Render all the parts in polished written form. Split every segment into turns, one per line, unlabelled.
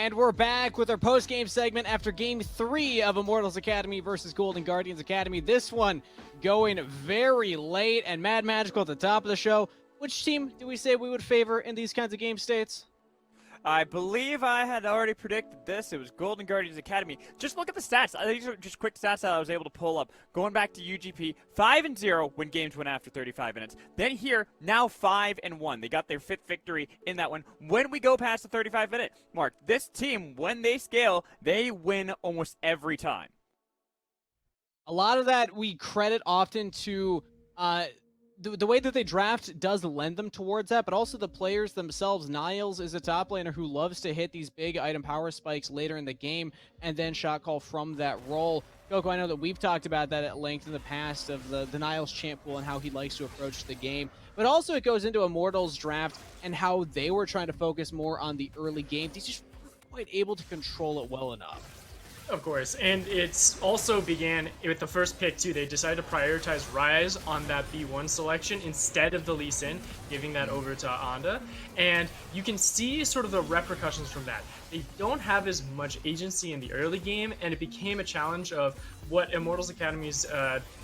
And we're back with our post-game segment after Game 3 of Immortals Academy versus Golden Guardians Academy. This one going very late, and Mad Magical at the top of the show. Which team do we say we would favor in these kinds of game states?
I believe I had already predicted this. It was Golden Guardians Academy. Just look at the stats. These are just quick stats that I was able to pull up. Going back to UGP, 5-0 when games went after 35 minutes. Then here, now 5-1. They got their 5th victory in that one. When we go past the 35-minute mark, this team, when they scale, they win almost every time.
A lot of that we credit often to the way that they draft does lend them towards that, but also the players themselves. Niles is a top laner who loves to hit these big item power spikes later in the game and then shot call from that role. Coco, I know that we've talked about that at length in the past of the Niles champ pool and how he likes to approach the game. But also it goes into Immortals draft and how they were trying to focus more on the early game. They just weren't quite able to control it well enough.
Of course, and it's also began with the first pick too. They decided to prioritize Rise on that B1 selection instead of the Lee Sin, giving that over to Anda. And you can see sort of the repercussions from that. They don't have as much agency in the early game, and it became a challenge of what Immortals Academy's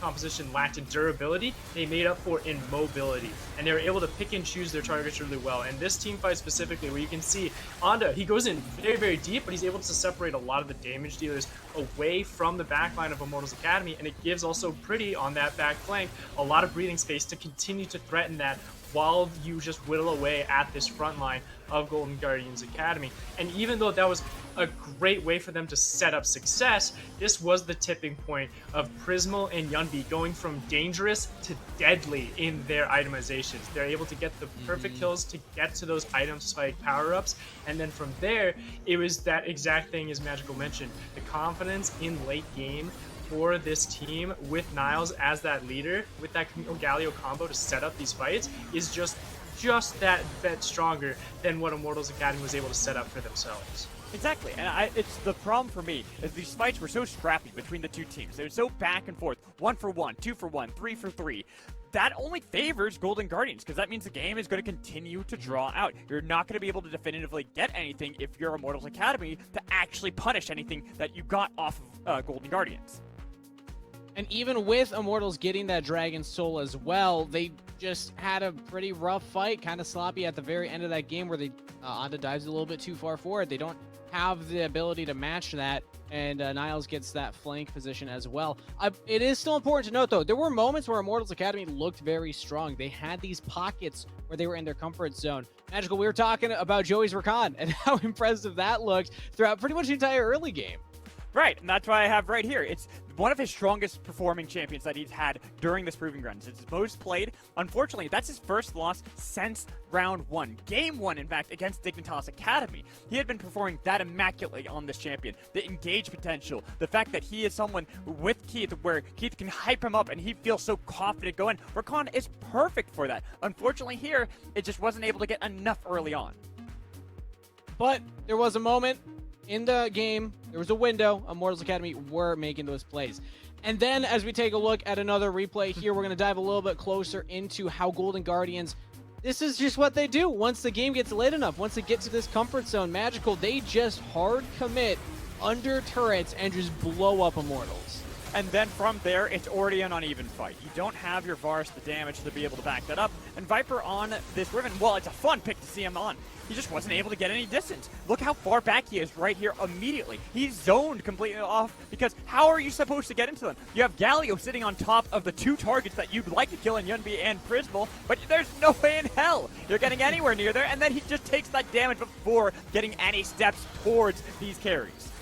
composition lacked in durability, they made up for in mobility. And they were able to pick and choose their targets really well. And this team fight specifically, where you can see Anda, he goes in very, very deep, but he's able to separate a lot of the damage dealers away from the backline of Immortals Academy, and it gives also Pretty on that back flank a lot of breathing space to continue to threaten that while you just whittle away at this front line of Golden Guardians Academy. And even though that was a great way for them to set up success, this was the tipping point of Prismal and Yunbi going from dangerous to deadly in their itemizations. They're able to get the perfect kills to get to those item spike power-ups, and then from there, it was that exact thing as Magical mentioned, the confidence in late game for this team with Niles as that leader, with that Galio combo to set up these fights, is just that bit stronger than what Immortals Academy was able to set up for themselves.
Exactly, and it's the problem for me is these fights were so scrappy between the two teams. They were so back and forth, 1 for 1, 2 for 1, 3 for 3. That only favors Golden Guardians, because that means the game is going to continue to draw out. You're not going to be able to definitively get anything if you're Immortals Academy to actually punish anything that you got off of Golden Guardians.
And even with Immortals getting that Dragon Soul as well, they just had a pretty rough fight, kind of sloppy at the very end of that game where Anda dives a little bit too far forward. They don't have the ability to match that, and Niles gets that flank position as well. It is still important to note, though, there were moments where Immortals Academy looked very strong. They had these pockets where they were in their comfort zone. Magical, we were talking about Joey's Rakan and how impressive that looked throughout pretty much the entire early game.
Right, and that's why I have right here. It's one of his strongest performing champions that he's had during this Proving Grounds. It's his most played. Unfortunately, that's his first loss since round 1. Game 1, in fact, against Dignitas Academy. He had been performing that immaculately on this champion. The engage potential, the fact that he is someone with Keith where Keith can hype him up and he feels so confident going. Rakan is perfect for that. Unfortunately here, it just wasn't able to get enough early on.
But there was a moment in the game, there was a window, Immortals Academy were making those plays. And then as we take a look at another replay here, we're going to dive a little bit closer into how Golden Guardians, this is just what they do. Once the game gets late enough, once they get to this comfort zone, Magical, they just hard commit under turrets and just blow up Immortals.
And then from there, it's already an uneven fight. You don't have your Varus the damage to be able to back that up. And Viper on this Riven, well, it's a fun pick to see him on. He just wasn't able to get any distance. Look how far back he is right here immediately. He's zoned completely off because how are you supposed to get into them? You have Galio sitting on top of the 2 targets that you'd like to kill in Yunbi and Prismal, but there's no way in hell you're getting anywhere near there, and then he just takes that damage before getting any steps towards these carries.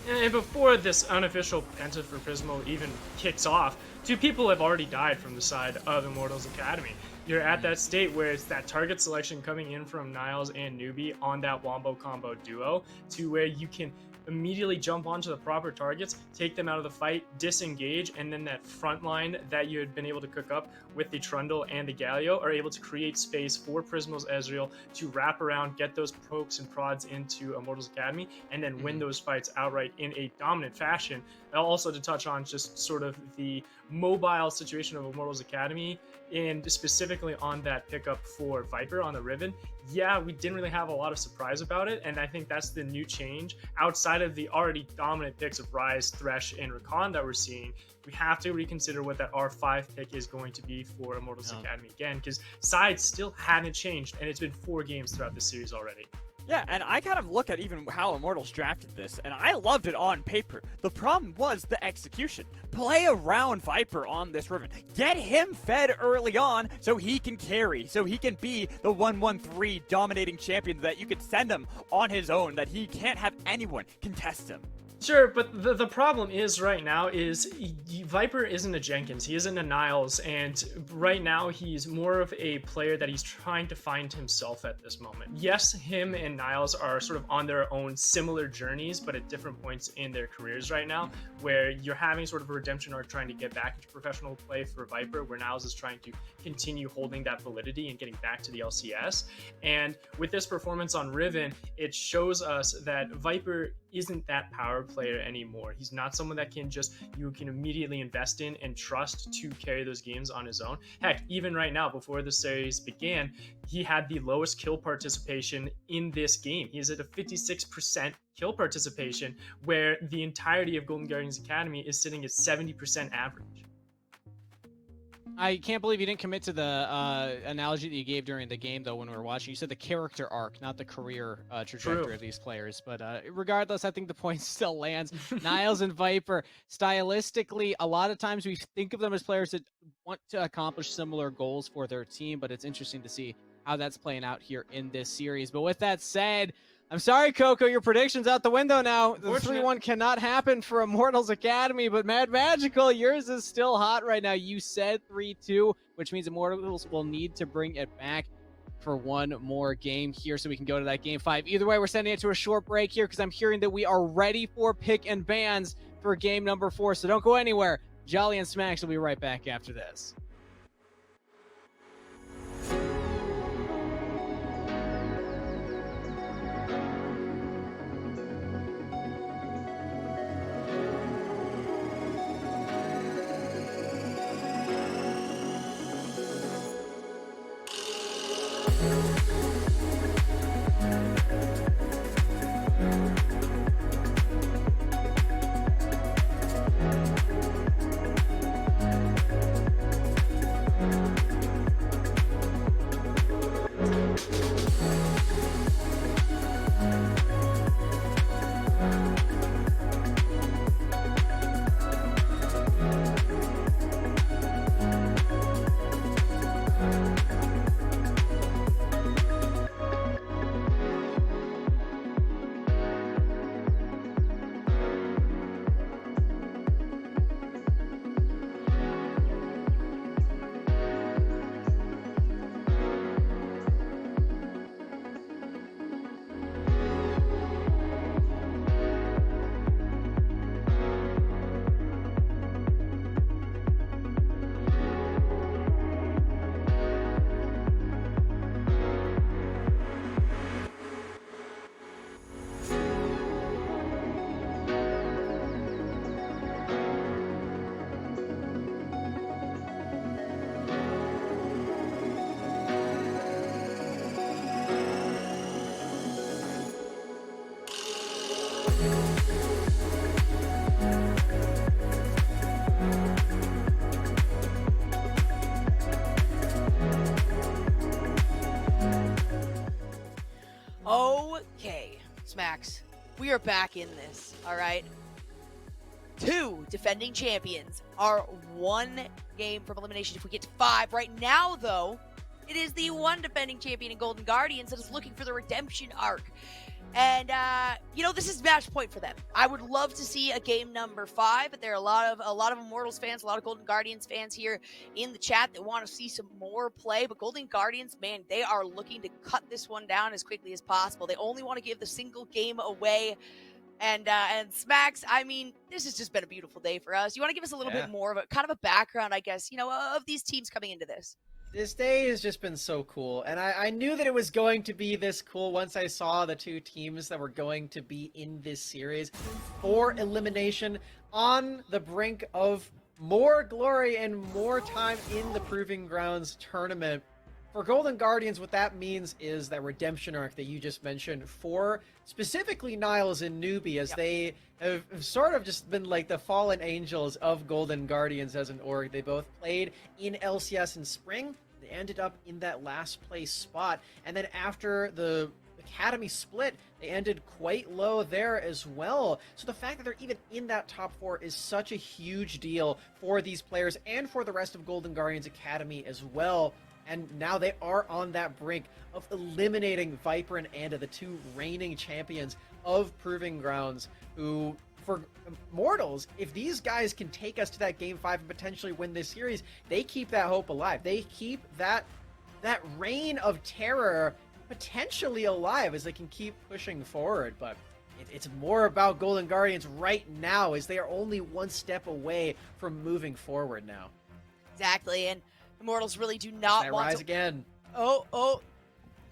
And before this unofficial penta for Prismal even kicks off, 2 people have already died from the side of Immortals Academy. You're at that state where it's that target selection coming in from Niles and Newbie on that Wombo combo duo to where you can immediately jump onto the proper targets, take them out of the fight, disengage, and then that front line that you had been able to cook up with the Trundle and the Galio are able to create space for Prismal's Ezreal to wrap around, get those pokes and prods into Immortals Academy, and then win those fights outright in a dominant fashion. Also to touch on just sort of the mobile situation of Immortals Academy, and specifically on that pickup for Viper on the Riven, yeah, we didn't really have a lot of surprise about it, and I think that's the new change. Outside of the already dominant picks of Ryze, Thresh, and Rakan that we're seeing, we have to reconsider what that R5 pick is going to be for Immortals Academy again, because sides still haven't changed, and it's been 4 games throughout the series already.
Yeah, and I kind of look at even how Immortals drafted this, and I loved it on paper. The problem was the execution. Play around Viper on this Riven. Get him fed early on so he can carry, so he can be the 1-1-3 dominating champion that you could send him on his own, that he can't have anyone contest him.
Sure, but the problem is right now is Viper isn't a Jenkins, he isn't a Niles, and right now he's more of a player that he's trying to find himself at this moment. Yes, him and Niles are sort of on their own similar journeys, but at different points in their careers right now, where you're having sort of a redemption arc trying to get back into professional play for Viper, where Niles is trying to continue holding that validity and getting back to the LCS. And with this performance on Riven, it shows us that Viper isn't that power player anymore. He's not someone that you can immediately invest in and trust to carry those games on his own. Heck, even right now, before the series began, he had the lowest kill participation in this game. He is at a 56% kill participation, where the entirety of Golden Guardians Academy is sitting at 70% average.
I can't believe you didn't commit to the analogy that you gave during the game, though, when we were watching. You said the character arc, not the career trajectory of these players. But regardless, I think the point still lands. Niles and Viper, stylistically, a lot of times we think of them as players that want to accomplish similar goals for their team, but it's interesting to see how that's playing out here in this series. But with that said, I'm sorry, Coco, your prediction's out the window now. The 3-1 cannot happen for Immortals Academy, but Mad Magical, yours is still hot right now. You said 3-2, which means Immortals will need to bring it back for one more game here so we can go to that game 5. Either way, we're sending it to a short break here because I'm hearing that we are ready for pick and bans for game number 4, so don't go anywhere. Jolly and Smacks will be right back after this.
Okay, Smacks, we are back in this, all right? 2 defending champions are 1 game from elimination if we get to 5. Right now, though, it is the 1 defending champion in Golden Guardians that is looking for the redemption arc. And, this is match point for them. I would love to see a game number 5, but there are a lot of Immortals fans, a lot of Golden Guardians fans here in the chat that want to see some more play. But Golden Guardians, man, they are looking to cut this one down as quickly as possible. They only want to give the single game away. And Smacks, I mean, this has just been a beautiful day for us. You want to give us a little bit more of a kind of a background, I guess, of these teams coming into this?
This day has just been so cool, and I knew that it was going to be this cool once I saw the 2 teams that were going to be in this series for elimination on the brink of more glory and more time in the Proving Grounds tournament. For Golden Guardians, what that means is that redemption arc that you just mentioned for specifically Niles and Newbie, as they have sort of just been like the fallen angels of Golden Guardians as an org. They both played in LCS in spring. They ended up in that last place spot. And then after the Academy split, they ended quite low there as well. So the fact that they're even in that top 4 is such a huge deal for these players and for the rest of Golden Guardians Academy as well. And now they are on that brink of eliminating Viper and Anda, the 2 reigning champions of Proving Grounds, who, for Immortals, if these guys can take us to that Game 5 and potentially win this series, they keep that hope alive. They keep that reign of terror potentially alive as they can keep pushing forward. But it's more about Golden Guardians right now, as they are only one step away from moving forward now.
Exactly, and Immortals really do not want
Rise
to...
again.
Oh.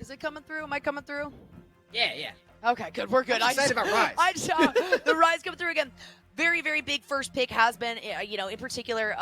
Is it coming through? Am I coming through?
Yeah.
Okay, good. We're good.
I'm excited about Rise.
I saw the Rise coming through again. Very, very big first pick has been, in particular,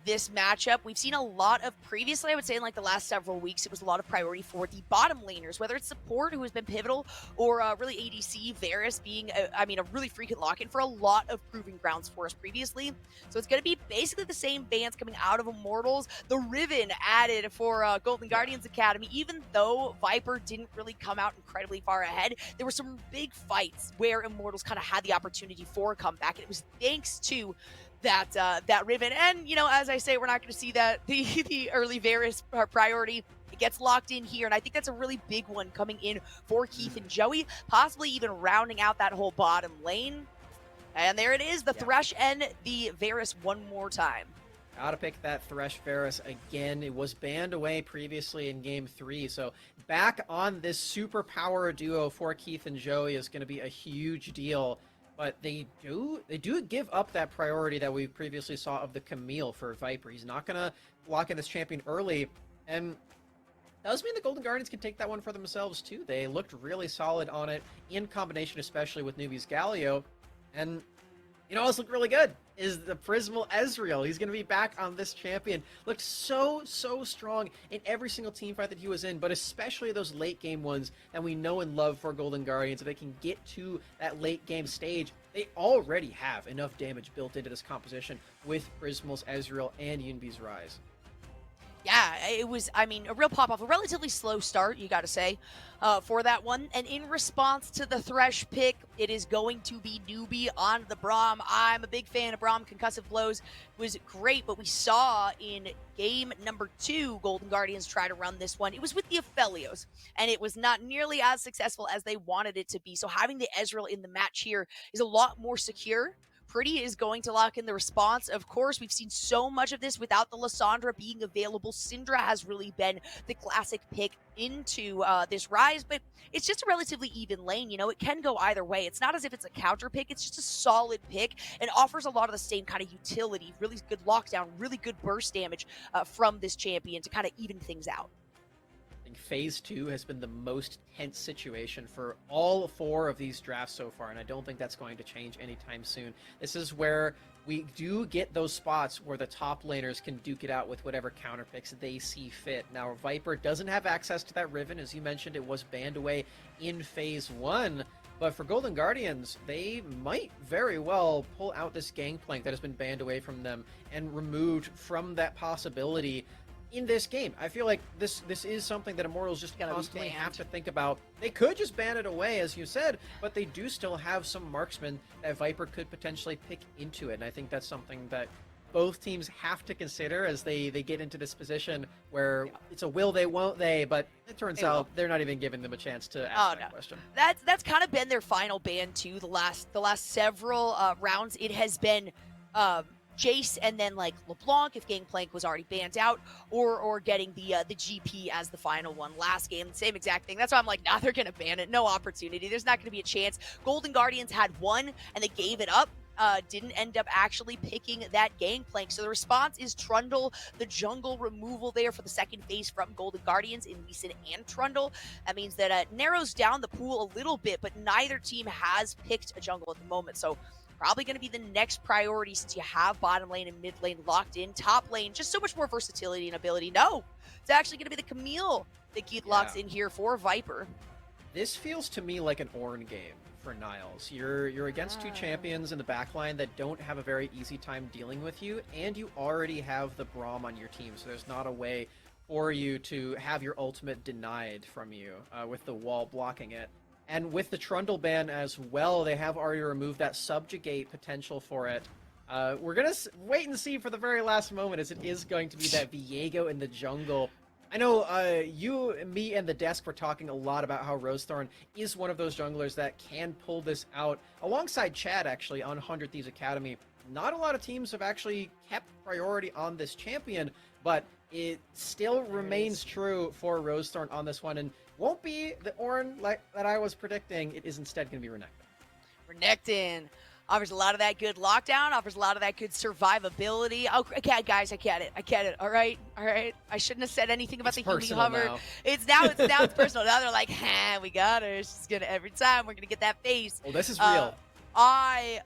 this matchup. We've seen a lot of previously, I would say in like the last several weeks, it was a lot of priority for the bottom laners, whether it's support, who has been pivotal, or really ADC, Varus being, a really freaking lock-in for a lot of Proving Grounds for us previously. So it's going to be basically the same bans coming out of Immortals. The Riven added for Golden Guardians Academy, even though Viper didn't really come out incredibly far ahead, there were some big fights where Immortals kind of had the opportunity for a comeback, and it was thanks to that Riven. And as I say, we're not going to see that the early Varus priority. It gets locked in here, and I think that's a really big one coming in for Keith and Joey, possibly even rounding out that whole bottom lane. And there it is, the Thresh and the Varus one more time.
Gotta pick that Thresh Varus again. It was banned away previously in Game 3, so back on this superpower duo for Keith and Joey is going to be a huge deal. But they do give up that priority that we previously saw of the Camille for Viper. He's not going to lock in this champion early, and that does mean the Golden Guardians can take that one for themselves too. They looked really solid on it, in combination especially with Newbie's Galio, and what's looked really good is the Prismal Ezreal. He's going to be back on this champion. Looked so strong in every single team fight that he was in, but especially those late game ones that we know and love for Golden Guardians. If they can get to that late game stage, they already have enough damage built into this composition with Prismal's Ezreal and Yunbi's Rise.
Yeah, it was, a real pop-off. A relatively slow start, you gotta say, for that one. And in response to the Thresh pick, it is going to be Newbie on the Braum. I'm a big fan of Braum. Concussive Blows was great, but we saw in game number 2, Golden Guardians try to run this one. It was with the Aphelios, and it was not nearly as successful as they wanted it to be. So having the Ezreal in the match here is a lot more secure. Pretty is going to lock in the response. Of course, we've seen so much of this without the Lissandra being available. Syndra has really been the classic pick into this Rise, but it's just a relatively even lane. It can go either way. It's not as if it's a counter pick. It's just a solid pick and offers a lot of the same kind of utility, really good lockdown, really good burst damage from this champion to kind of even things out.
Phase 2 has been the most tense situation for all 4 of these drafts so far, and I don't think that's going to change anytime soon. This is where we do get those spots where the top laners can duke it out with whatever counter picks they see fit. Now, Viper doesn't have access to that Riven. As you mentioned, it was banned away in Phase 1. But for Golden Guardians, they might very well pull out this Gangplank that has been banned away from them and removed from that possibility in this game. I feel like this is something that Immortals just constantly have to think about. They could just ban it away, as you said, but they do still have some marksmen that Viper could potentially pick into it, and I think that's something that both teams have to consider as they get into this position where it's a will they, won't they, but it turns out they're not even giving them a chance to ask that question.
That's kind of been their final ban too. The last several rounds, it has been Jace and then like LeBlanc if Gangplank was already banned out, or getting the GP as the final one. Last game, same exact thing. That's why I'm like, nah, they're gonna ban it. No opportunity. There's not gonna be a chance. Golden Guardians had one and they gave it up. Didn't end up actually picking that Gangplank. So the response is Trundle, the jungle removal there for the second phase from Golden Guardians in Lee Sin and Trundle. That means that narrows down the pool a little bit, but neither team has picked a jungle at the moment. So probably going to be the next priority since you have bottom lane and mid lane locked in. Top lane, just so much more versatility and ability. No, it's actually going to be the Camille that Keith locks in here for Viper.
This feels to me like an Ornn game for Niles. You're against two champions in the backline that don't have a very easy time dealing with you, and you already have the Braum on your team, so there's not a way for you to have your ultimate denied from you with the wall blocking it. And with the Trundle ban as well, they have already removed that subjugate potential for it. We're going to wait and see for the very last moment, as it is going to be that Viego in the jungle. I know you, me, and the desk were talking a lot about how Rosethorn is one of those junglers that can pull this out, alongside Chad, actually, on 100 Thieves Academy. Not a lot of teams have actually kept priority on this champion, but it still remains true for Rosethorn on this one, and won't be the Ornn that I was predicting. It is instead going to be Renekton.
Renekton offers a lot of that good lockdown, offers a lot of that good survivability. Oh, okay, guys, I get it. All right. I shouldn't have said anything about the Humi hover.
Now.
It's personal. Now they're like, we got her. She's gonna every time we're gonna get that face.
Oh, this is real.
I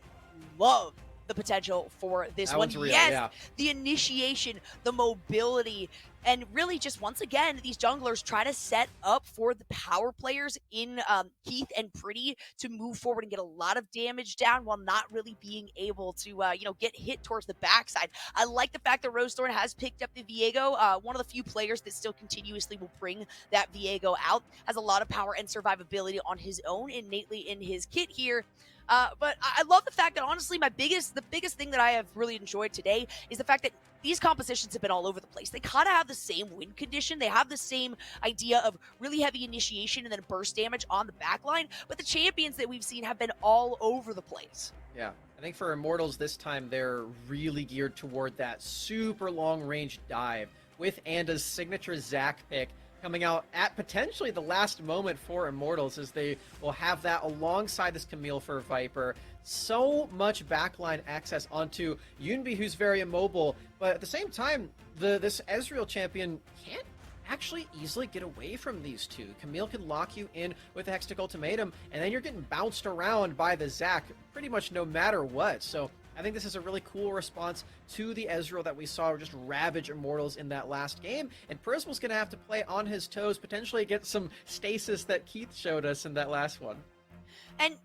love the potential for this
that
one.
One's real,
yes,
yeah.
The initiation, the mobility, and really just once again, these junglers try to set up for the power players in Keith and Pretty to move forward and get a lot of damage down while not really being able to, get hit towards the backside. I like the fact that Rosethorn has picked up the Viego. One of the few players that still continuously will bring that Viego out. Has a lot of power and survivability on his own innately in his kit here. But I love the fact that honestly, the biggest thing that I have really enjoyed today is the fact that these compositions have been all over the place. They kind of have the same win condition. They have the same idea of really heavy initiation and then burst damage on the backline. But the champions that we've seen have been all over the place.
Yeah, I think for Immortals this time, they're really geared toward that super long range dive with Anda's signature Zac pick coming out at potentially the last moment for Immortals, as they will have that alongside this Camille for Viper. So much backline access onto Yunbi, who's very immobile, but at the same time, this Ezreal champion can't actually easily get away from these two. Camille can lock you in with the Hextech Ultimatum, and then you're getting bounced around by the Zac pretty much no matter what. So I think this is a really cool response to the Ezreal that we saw just ravage Immortals in that last game. And Prismal's going to have to play on his toes, potentially get some stasis that Keith showed us in that last one.
And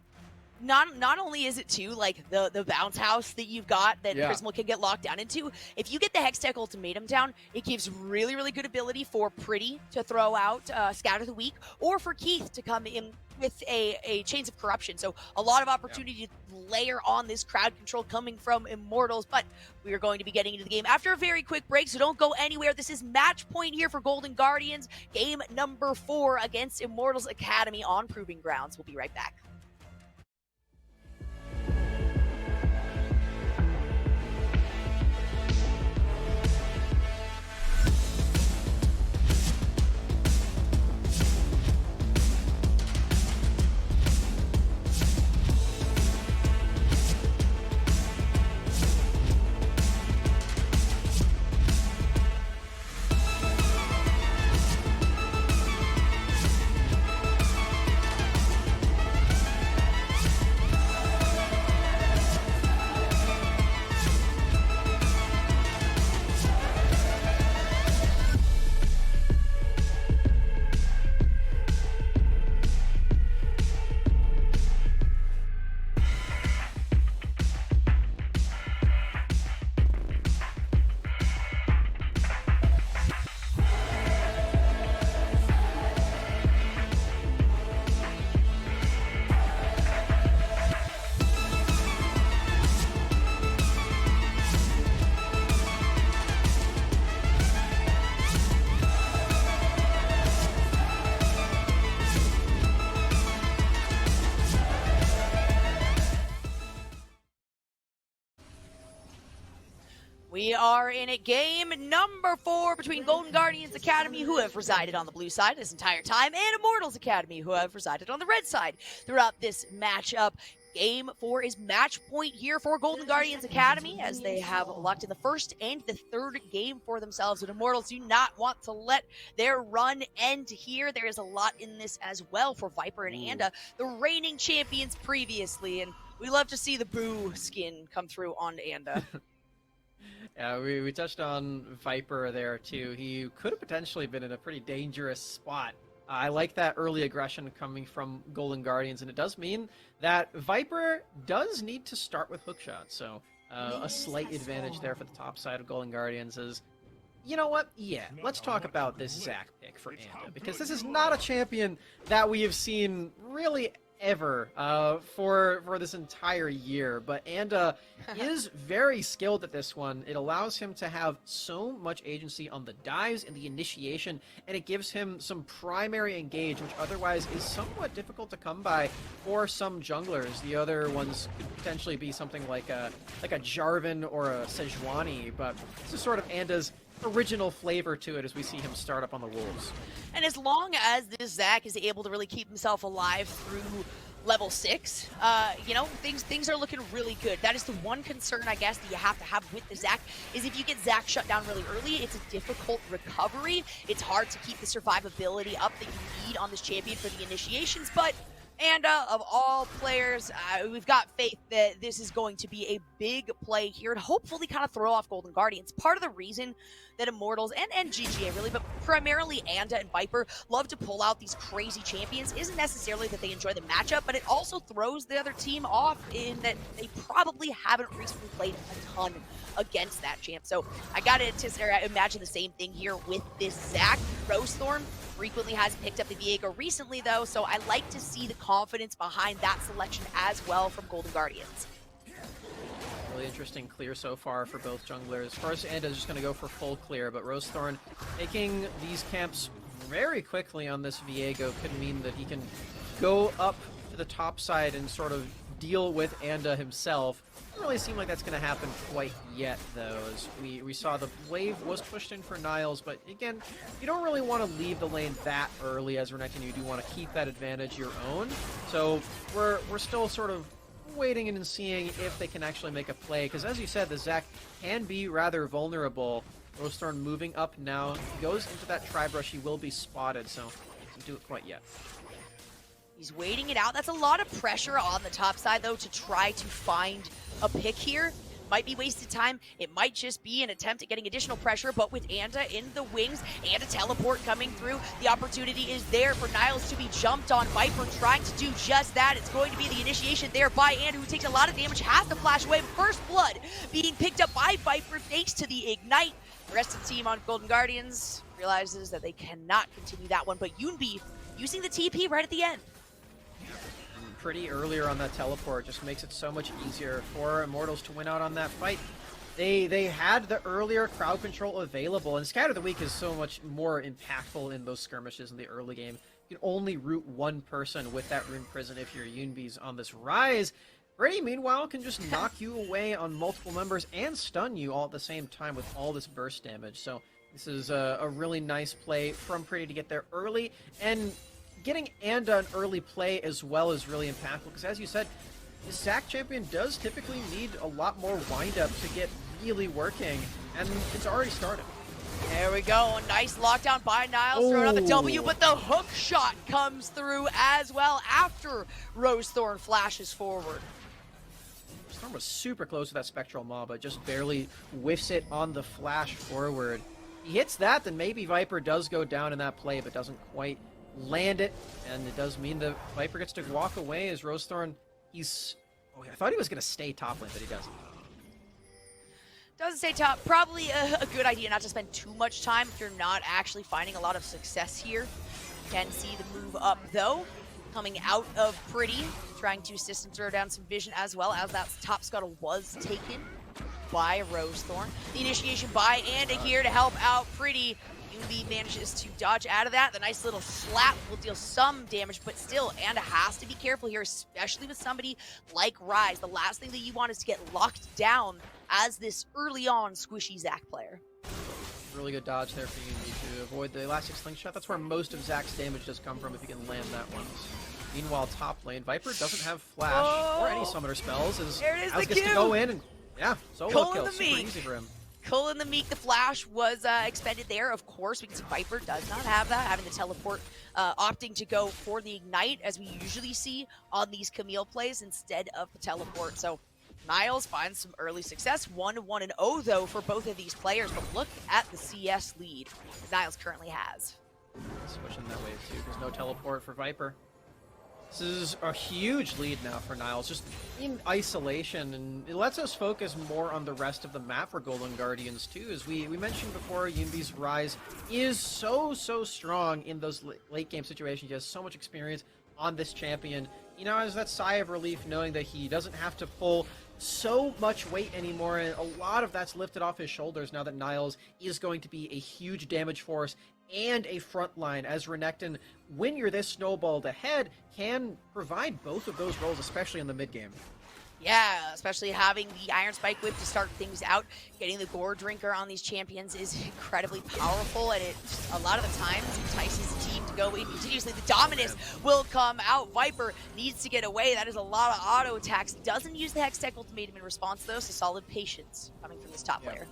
not only is it too like the bounce house that you've got that Prismal can get locked down into, if you get the Hextech Ultimatum down, it gives really, really good ability for Pretty to throw out Scatter the Weak, or for Keith to come in with a Chains of Corruption. So a lot of opportunity to layer on this crowd control coming from Immortals, but we are going to be getting into the game after a very quick break, so don't go anywhere. This is match point here for Golden Guardians, game number 4 against Immortals Academy on Proving Grounds. We'll be right back. We are in a game number 4 between Golden Guardians Academy, who have resided on the blue side this entire time, and Immortals Academy, who have resided on the red side throughout this matchup. Game 4 is match point here for Golden Guardians Academy, as they have locked in the first and the third game for themselves. And Immortals do not want to let their run end here. There is a lot in this as well for Viper and Anda, the reigning champions previously. And We love to see the boo skin come through on Anda.
Yeah, we touched on Viper there too. He could have potentially been in a pretty dangerous spot. I like that early aggression coming from Golden Guardians, and it does mean that Viper does need to start with hookshot. So a slight advantage there for the top side of Golden Guardians is, you know what? Yeah, let's talk about this Zac pick for Anda, because this is not a champion that we have seen really ever for this entire year, but Anda is very skilled at this one. It allows him to have so much agency on the dives and the initiation, and it gives him some primary engage, which otherwise is somewhat difficult to come by for some junglers. The other ones could potentially be something like a Jarvan or a Sejuani, but this is sort of Anda's original flavor to it as we see him start up on the Wolves.
And as long as this Zac is able to really keep himself alive through level 6, you know, things are looking really good. That is the one concern, I guess, that you have to have with the Zac, is if you get Zac shut down really early, it's a difficult recovery. It's hard to keep the survivability up that you need on this champion for the initiations, but Anda, of all players, we've got faith that this is going to be a big play here and hopefully kind of throw off Golden Guardians. Part of the reason that Immortals and GGA really, but primarily Anda and Viper love to pull out these crazy champions isn't necessarily that they enjoy the matchup, but it also throws the other team off in that they probably haven't recently played a ton against that champ. So I gotta imagine the same thing here with this Zac. Rosethorn frequently has picked up the Viego recently though, so I like to see the confidence behind that selection as well from Golden Guardians.
Really interesting clear so far for both junglers. First, Anda's just going to go for full clear, but Rosethorn taking these camps very quickly on this Viego could mean that he can go up to the top side and sort of deal with Anda himself. Doesn't really seem like that's going to happen quite yet, though, as we saw the wave was pushed in for Niles, but again, you don't really want to leave the lane that early as Renekton. You do want to keep that advantage your own, so we're still sort of waiting and seeing if they can actually make a play, because as you said, the Zac can be rather vulnerable. Rosethorn moving up now, he goes into that tri-brush, he will be spotted, so doesn't do it quite yet.
He's waiting it out. That's a lot of pressure on the top side, though, to try to find a pick here. Might be wasted time. It might just be an attempt at getting additional pressure, but with Anda in the wings and a teleport coming through, the opportunity is there for Niles to be jumped on. Viper trying to do just that. It's going to be the initiation there by Anda, who takes a lot of damage, has to flash away. First blood being picked up by Viper thanks to the Ignite. The rest of the team on Golden Guardians realizes that they cannot continue that one, but Yoonbi using the TP right at the end.
Pretty earlier on that teleport just makes it so much easier for Immortals to win out on that fight. They had the earlier crowd control available, and Scatter the Weak is so much more impactful in those skirmishes in the early game. You can only root one person with that Rune Prison if your Yoonbi's on this rise. Brady, meanwhile, can just knock you away on multiple members and stun you all at the same time with all this burst damage. So this is a really nice play from Pretty to get there early, and getting Anda an early play as well is really impactful, because as you said, the Zac champion does typically need a lot more wind-up to get really working, and it's already started.
There we go, a nice lockdown by Niles, throwing out the W, but the hook shot comes through as well after Rosethorn flashes forward.
Storm was super close to that Spectral Maw, but just barely whiffs it on the flash forward. He hits that, then maybe Viper does go down in that play, but doesn't quite land it, and it does mean the Viper gets to walk away as Rosethorn, he's... Oh, I thought he was going to stay top lane, but he doesn't.
Doesn't stay top. Probably a good idea not to spend too much time if you're not actually finding a lot of success here. You can see the move up, though, coming out of Pretty, trying to assist and throw down some vision as well, as that top scuttle was taken by Rosethorn. The initiation by Anda here to help out Pretty. Yoonbi manages to dodge out of that. The nice little slap will deal some damage, but still, Anda has to be careful here, especially with somebody like Rise. The last thing that you want is to get locked down as this early on squishy Zac player.
Really good dodge there for Yoonbi to avoid the elastic slingshot. That's where most of Zac's damage does come from if you can land that one. Meanwhile, top lane, Viper doesn't have flash or any summoner spells.
There it is,
House
the
gets to
Q.
go in and, yeah, solo
Pulling
kill.
the
Super
meat.
easy for him.
Cullen the Meek, the flash was expended there, of course, because Viper does not have that, having the teleport, opting to go for the Ignite, as we usually see on these Camille plays, instead of the teleport. So Niles finds some early success, 1-1-0 though for both of these players, but look at the CS lead Niles currently has.
Switching that wave too. There's no teleport for Viper. This is a huge lead now for Niles, just in isolation, and it lets us focus more on the rest of the map for Golden Guardians too. As we mentioned before, Yunbi's rise is so strong in those late game situations. He has so much experience on this champion. He now has that sigh of relief knowing that he doesn't have to pull so much weight anymore, and a lot of that's lifted off his shoulders now that Niles is going to be a huge damage force and a front line, as Renekton, when you're this snowballed ahead, can provide both of those roles, especially in the mid game.
Yeah, especially having the Iron Spike Whip to start things out. Getting the Gore Drinker on these champions is incredibly powerful, and it a lot of the times entices the team to go in continuously. The Dominus will come out. Viper needs to get away. That is a lot of auto attacks. Doesn't use the Hextech Ultimatum in response, though, so solid patience coming from this top player.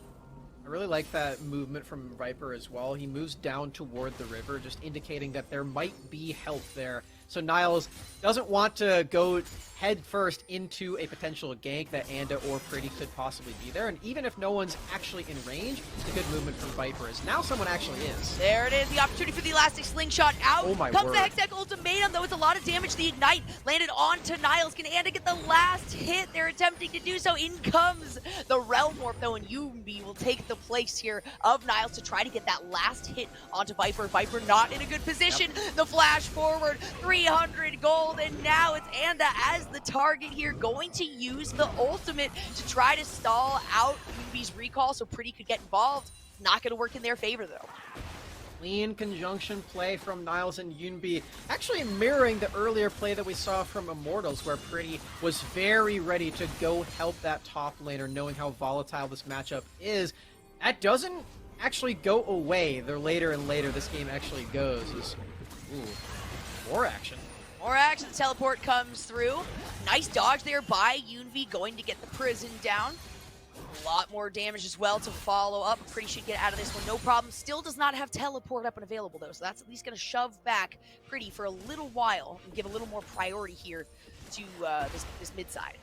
I really like that movement from Viper as well. He moves down toward the river, just indicating that there might be help there. So Niles doesn't want to go head first into a potential gank that Anda or Pretty could possibly be there. And even if no one's actually in range, it's a good movement from Viper, as now someone actually is.
There it is, the opportunity for the Elastic Slingshot out.
Oh my
Comes
word.
the Hextech Ultimatum, though it's a lot of damage. The Ignite landed onto Niles. Can Anda get the last hit? They're attempting to do so. In comes the Realm Warp, though, and Yumbi will take the place here of Niles to try to get that last hit onto Viper. Viper not in a good position. Yep. The flash forward, 300 gold, and now it's Anda as the target here, going to use the ultimate to try to stall out Yumbi's recall so Pretty could get involved. Not going to work in their favor, though.
Clean conjunction play from Niles and Yunbi, actually mirroring the earlier play that we saw from Immortals, where Pretty was very ready to go help that top laner, knowing how volatile this matchup is. That doesn't actually go away the later and later this game actually goes. More action.
More action. The teleport comes through. Nice dodge there by Yunvi, going to get the prison down. A lot more damage as well to follow up. Pretty should get out of this one, no problem. Still does not have teleport up and available, though, so that's at least going to shove back Pretty for a little while and give a little more priority here to this mid side.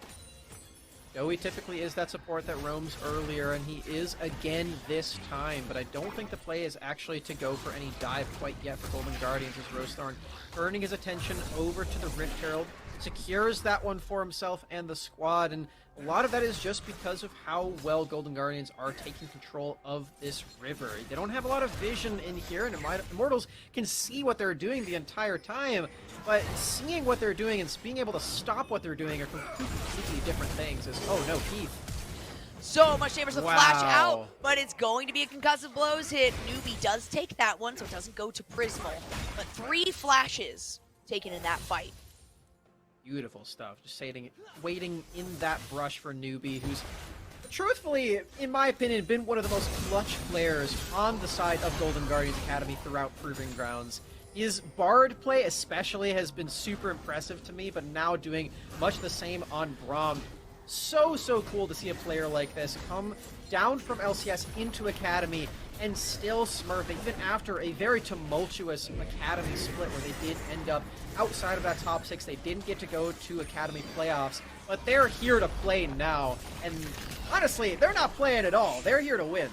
Joey typically is that support that roams earlier, and he is again this time, but I don't think the play is actually to go for any dive quite yet for Golden Guardians, as Rosethorn turning his attention over to the Rift Herald, secures that one for himself and the squad, and a lot of that is just because of how well Golden Guardians are taking control of this river. They don't have a lot of vision in here, and Immortals can see what they're doing the entire time, but seeing what they're doing and being able to stop what they're doing are completely different things. Oh no, Keith.
So much damage to the flash out, but it's going to be a concussive blows hit. Newbie does take that one, so it doesn't go to Prismal. But 3 flashes taken in that fight.
Beautiful stuff. Just waiting in that brush for Newbie, who's truthfully, in my opinion, been one of the most clutch players on the side of Golden Guardians Academy throughout Proving Grounds. His Bard play especially has been super impressive to me, but now doing much the same on Braum. So cool to see a player like this come down from LCS into Academy and still smurf, even after a very tumultuous Academy split where they did end up outside of that top 6. They didn't get to go to Academy playoffs, but they're here to play now. And honestly, they're not playing at all. They're here to win.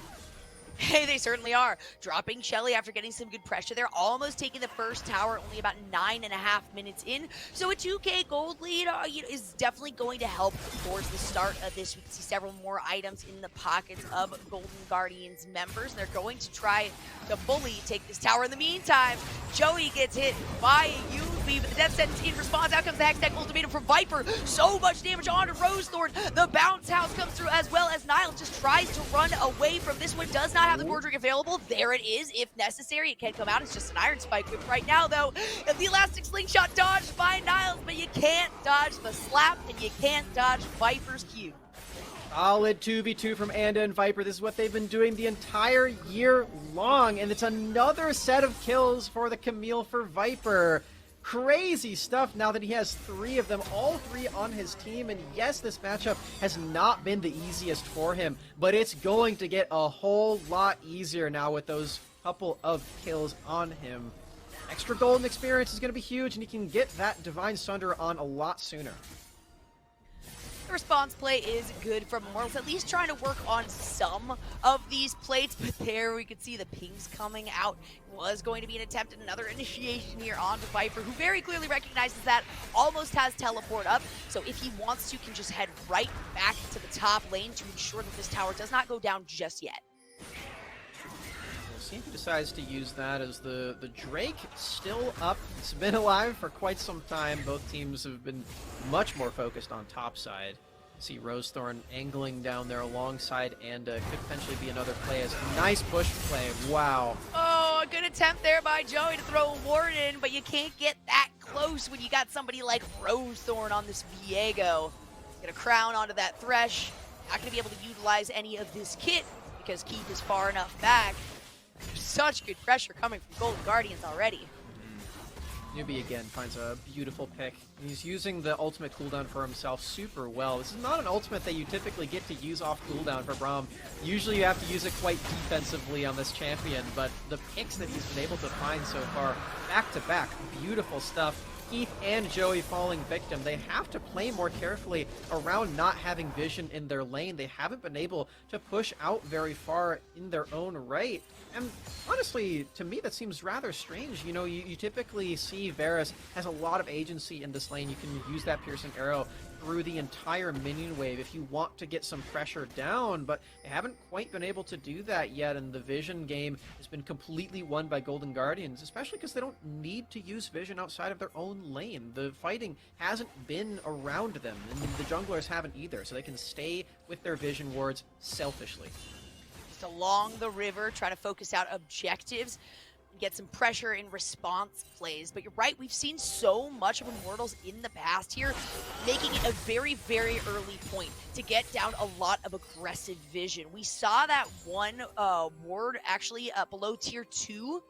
Hey, they certainly are. Dropping Shelly after getting some good pressure there. Almost taking the first tower, only about 9.5 minutes in. So a 2k gold lead is definitely going to help towards the start of this. We can see several more items in the pockets of Golden Guardians members. They're going to try to fully take this tower. In the meantime, Joey gets hit by Yuvi, but the death sentence in response. Out comes the Hextech Ultimatum from Viper. So much damage onto Rosethorn. The bounce house comes through, as well as Niles just tries to run away from this one. Does not have the Gore Drink available. There it is. If necessary, it can come out. It's just an Iron Spike Whip right now, though. And the Elastic Slingshot dodged by Niles, but you can't dodge the slap, and you can't dodge Viper's Q.
Solid 2v2 from Anda and Viper. This is what they've been doing the entire year long, and it's another set of kills for the Camille for Viper. Crazy stuff now that he has 3 of them, all 3 on his team. And yes, this matchup has not been the easiest for him, but it's going to get a whole lot easier now with those couple of kills on him. Extra golden experience is going to be huge, and he can get that Divine Sunder on a lot sooner.
The response play is good from Immortals, at least trying to work on some of these plates, but there we could see the pings coming out. Was going to be an attempt at another initiation here onto Viper, who very clearly recognizes that, almost has teleport up, so if he wants to, can just head right back to the top lane to ensure that this tower does not go down just yet.
We'll see if he decides to use that, as the Drake still up. It's been alive for quite some time. Both teams have been much more focused on top side. See Rosethorn angling down there alongside, and could potentially be another play as nice push play. Wow.
Oh, a good attempt there by Joey to throw a ward in, but you can't get that close when you got somebody like Rosethorn on this Viego. Get a crown onto that Thresh. Not going to be able to utilize any of this kit because Keith is far enough back. Such good pressure coming from Golden Guardians already.
Newbie again finds a beautiful pick. He's using the ultimate cooldown for himself super well. This is not an ultimate that you typically get to use off cooldown for Braum. Usually you have to use it quite defensively on this champion, but the picks that he's been able to find so far, back to back, beautiful stuff. Keith and Joey falling victim. They have to play more carefully around not having vision in their lane. They haven't been able to push out very far in their own right. And honestly, to me, that seems rather strange. You know, you typically see Varus has a lot of agency in this lane. You can use that piercing arrow through the entire minion wave if you want to get some pressure down, but they haven't quite been able to do that yet, and the vision game has been completely won by Golden Guardians, especially because they don't need to use vision outside of their own lane. The fighting hasn't been around them, and the junglers haven't either, so they can stay with their vision wards selfishly.
Just along the river, trying to focus out objectives, get some pressure in response plays. But you're right, we've seen so much of Immortals in the past here, making it a very, very early point to get down a lot of aggressive vision. We saw that one ward actually below tier 2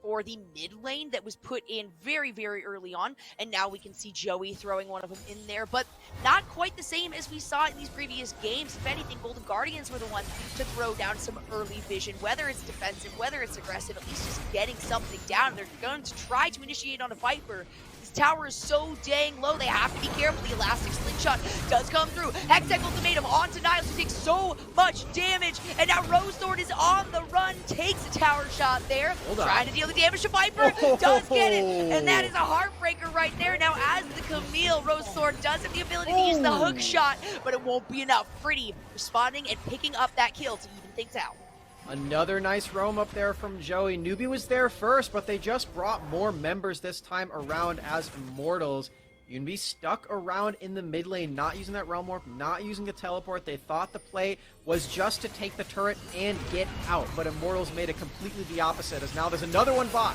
for the mid lane that was put in very, very early on, and now we can see Joey throwing one of them in there, but not quite the same as we saw in these previous games. If anything, Golden Guardians were the ones to throw down some early vision, whether it's defensive, whether it's aggressive, at least just getting something down. They're going to try to initiate on a Viper. This tower is so dang low, they have to be careful. The Elastic Slingshot does come through. Hextech Ultimatum onto Niles, who takes so much damage, and now Rosethorn is on the run, takes a tower shot there, trying to deal the damage to Viper, does get it, and that is a heartbreaker right there. Now as the Camille, Rosethorn does have the ability to use the hook shot, but it won't be enough. Pretty responding and picking up that kill to even things out.
Another nice roam up there from Joey. Newbie was there first, but they just brought more members this time around as Immortals. You can be stuck around in the mid lane, not using that realm warp, not using the teleport. They thought the play was just to take the turret and get out, but Immortals made it completely the opposite, as now there's another one bot.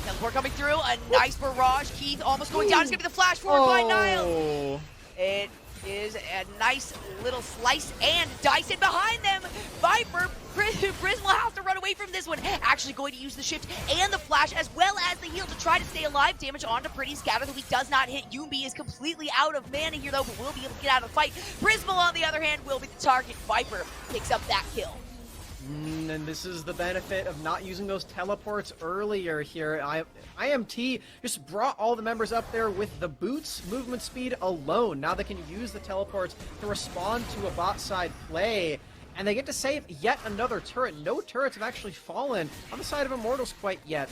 Teleport coming through, a nice barrage. Keith almost going down. It's going to be the flash forward by Niles. It is a nice little slice and dice in behind them. Viper, Prismal has to run away from this one. Actually going to use the shift and the flash as well as the heal to try to stay alive. Damage onto Pretty Scatter, though he does not hit. Yumbi is completely out of mana here though, but will be able to get out of the fight. Prismal on the other hand will be the target. Viper picks up that kill.
And this is the benefit of not using those teleports earlier here. IMT just brought all the members up there with the boots movement speed alone. Now they can use the teleports to respond to a bot side play, and they get to save yet another turret. No turrets have actually fallen on the side of Immortals quite yet.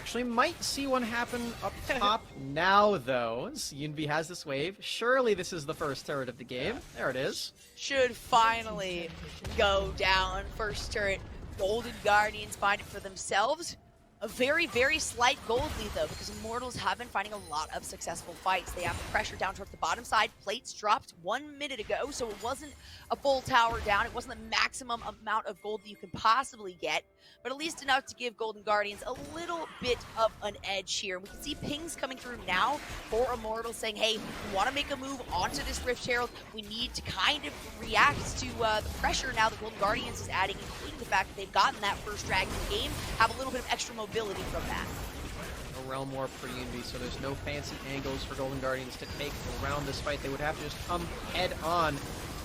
Actually might see one happen up top now though. Yunbi has this wave. Surely this is the first turret of the game. There it is.
Should finally go down. First turret, Golden Guardians find it for themselves. A very, very slight gold lead though, because Immortals have been finding a lot of successful fights. They have the pressure down towards the bottom side. Plates dropped 1 minute ago, so it wasn't a full tower down. It wasn't the maximum amount of gold that you can possibly get, but at least enough to give Golden Guardians a little bit of an edge here. We can see pings coming through now for Immortals saying, hey, we want to make a move onto this Rift Herald. We need to kind of react to the pressure now that Golden Guardians is adding, including the fact that they've gotten that first dragon game, have a little bit of extra mobility from that.
a realm war per Unity, so there's no fancy angles for Golden Guardians to take around this fight. They would have to just come head on.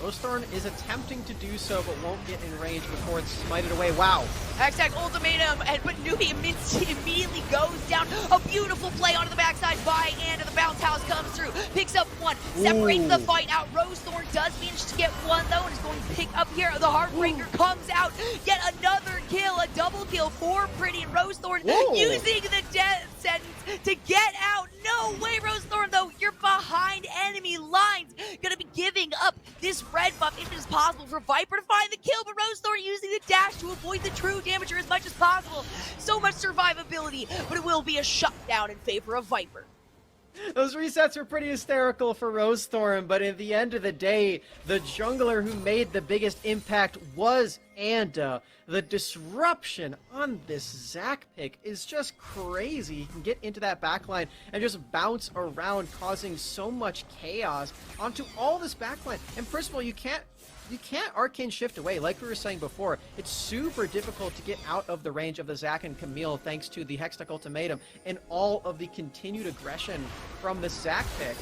Rosethorn is attempting to do so, but won't get in range before it's smited away. Wow.
Hextech ultimatum, but Newbie immediately goes down. A beautiful play onto the backside by and the bounce house comes through. Picks up one, separates the fight out. Rosethorn does manage to get one though, and is going to pick up here. The Heartbreaker comes out. Yet another kill, a double kill for Pretty, and Rosethorn using the death sentence to get out. No way, Rosethorn, though. You're behind enemy lines. Gonna be giving up this red buff if it is possible for Viper to find the kill, but Rosethorn using the dash to avoid the true damager as much as possible. So much survivability, but it will be a shutdown in favor of Viper.
Those resets were pretty hysterical for Rosethorn, but at the end of the day, the jungler who made the biggest impact was Anda. The disruption on this Zac pick is just crazy. He can get into that backline and just bounce around, causing so much chaos onto all this backline. And first of all, you can't arcane shift away. Like we were saying before, it's super difficult to get out of the range of the Zac and Camille thanks to the Hextech ultimatum and all of the continued aggression from the Zac pick.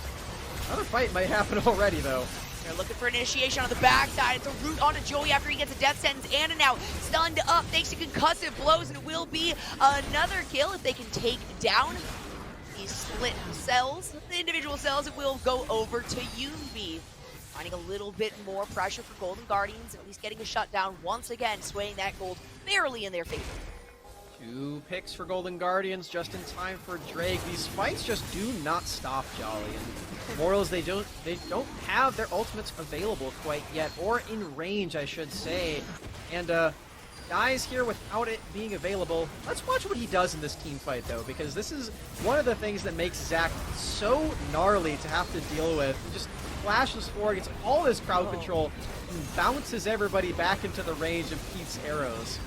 Another fight might happen already, though.
They're looking for an initiation on the backside. It's a root onto Joey after he gets a death sentence. Anna now stunned up thanks to concussive blows, and it will be another kill if they can take down these split cells. The individual cells, it will go over to Yunbi. Finding a little bit more pressure for Golden Guardians, and at least getting a shutdown once again, swaying that gold barely in their favor.
2 picks for Golden Guardians just in time for Drake. These fights just do not stop, Jolly. And Immortals, they don't have their ultimates available quite yet, or in range, I should say. And dies here without it being available. Let's watch what he does in this team fight, though, because this is one of the things that makes Zac so gnarly to have to deal with. He just flashes forward, gets all this crowd control, and bounces everybody back into the range of Pete's arrows.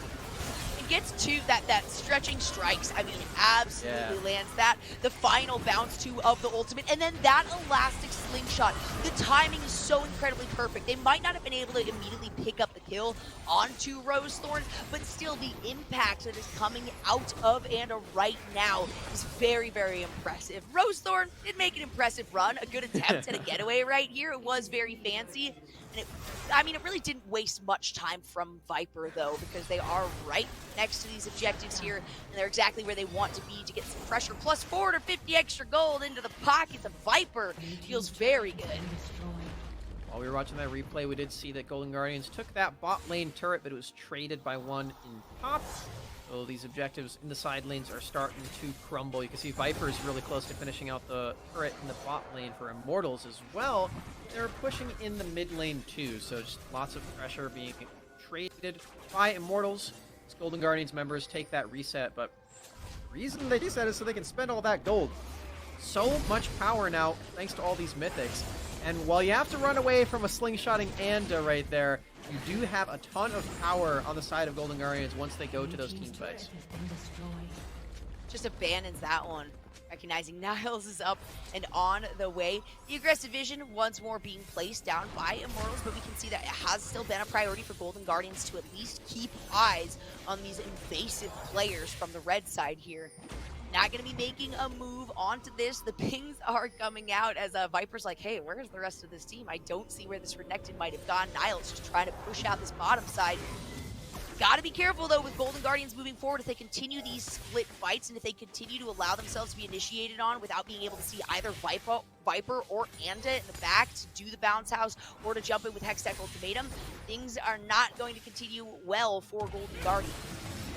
Gets to that stretching strikes. I mean, absolutely lands that. The final bounce too of the ultimate, and then that elastic slingshot. The timing is so incredibly perfect. They might not have been able to immediately pick up the kill onto Rosethorn, but still the impact that is coming out of Anda right now is very, very impressive. Rosethorn did make an impressive run, a good attempt at a getaway right here. It was very fancy. And it really didn't waste much time from Viper, though, because they are right next to these objectives here, and they're exactly where they want to be to get some pressure. Plus 450 extra gold into the pockets of Viper. Feels very good.
While we were watching that replay, we did see that Golden Guardians took that bot lane turret, but it was traded by one in top. So these objectives in the side lanes are starting to crumble. You can see Viper is really close to finishing out the turret in the bot lane for Immortals as well. They're pushing in the mid lane too, so just lots of pressure being traded by Immortals. These Golden Guardians members take that reset, but the reason they reset is so they can spend all that gold. So much power now, thanks to all these mythics. And while you have to run away from a slingshotting Anda right there, you do have a ton of power on the side of Golden Guardians once they go to those team fights.
Just abandons that one. Recognizing Niles is up and on the way. The aggressive vision once more being placed down by Immortals, but we can see that it has still been a priority for Golden Guardians to at least keep eyes on these invasive players from the red side here. Not going to be making a move onto this. The pings are coming out as Viper's like, hey, where's the rest of this team? I don't see where this Renekton might have gone. Niles just trying to push out this bottom side. Gotta be careful, though, with Golden Guardians moving forward if they continue these split fights and if they continue to allow themselves to be initiated on without being able to see either Viper or Anda in the back to do the bounce house or to jump in with Hextech ultimatum. Things are not going to continue well for Golden Guardians.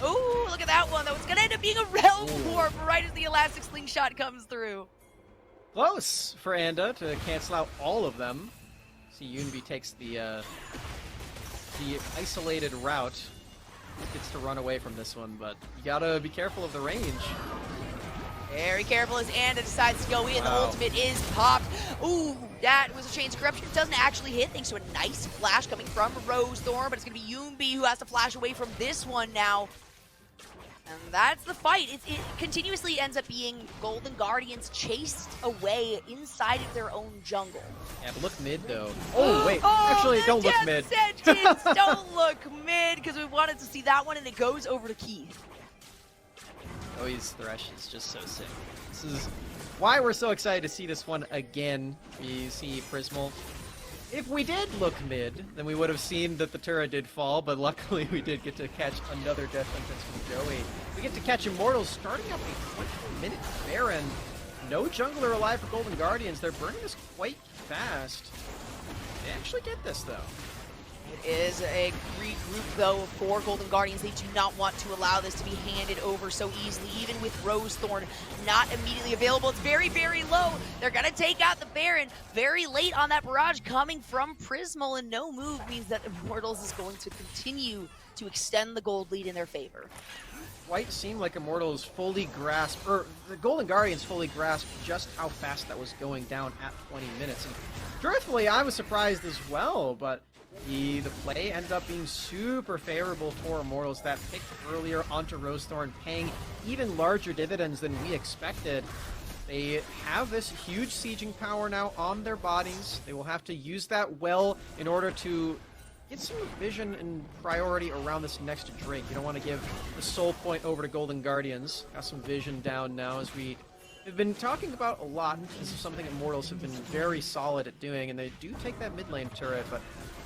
Oh, look at that one, though. It's going to end up being a realm warp right as the elastic slingshot comes through.
Close for Anda to cancel out all of them. See, Yunbi takes the isolated route. Gets to run away from this one, but you gotta be careful of the range.
Very careful as Anda decides to go in. The ultimate is popped. Ooh, that was a Chains of Corruption. It doesn't actually hit thanks to a nice flash coming from Rosethorn, but it's going to be Yunbi who has to flash away from this one now. And that's the fight. It continuously ends up being Golden Guardians chased away inside of their own jungle.
Yeah, but look mid, though. Oh, wait. Actually, don't look mid.
Don't look mid, because we wanted to see that one, and it goes over to Keith.
Joey's Thresh is just so sick. This is why we're so excited to see this one again. We see Prismal. If we did look mid, then we would have seen that the turret did fall, but luckily we did get to catch another death sentence from Joey. We get to catch Immortals starting up a 20-minute Baron. No jungler alive for Golden Guardians. They're burning this quite fast. They actually get this, though.
It is a regroup, though, for Golden Guardians. They do not want to allow this to be handed over so easily, even with Rose Thorn not immediately available. It's very, very low. They're going to take out the Baron very late on that barrage coming from Prismal, and no move means that Immortals is going to continue to extend the gold lead in their favor.
Quite seemed like Immortals fully grasped, or the Golden Guardians fully grasped just how fast that was going down at 20 minutes. And truthfully, I was surprised as well, but the play ended up being super favorable for Immortals. That pick earlier onto Rosethorn paying even larger dividends than we expected. They have this huge sieging power now on their bodies. They will have to use that well in order to get some vision and priority around this next Drake. You don't want to give the soul point over to Golden Guardians. Got some vision down now as we have been talking about a lot. This is something Immortals have been very solid at doing, and they do take that mid lane turret, but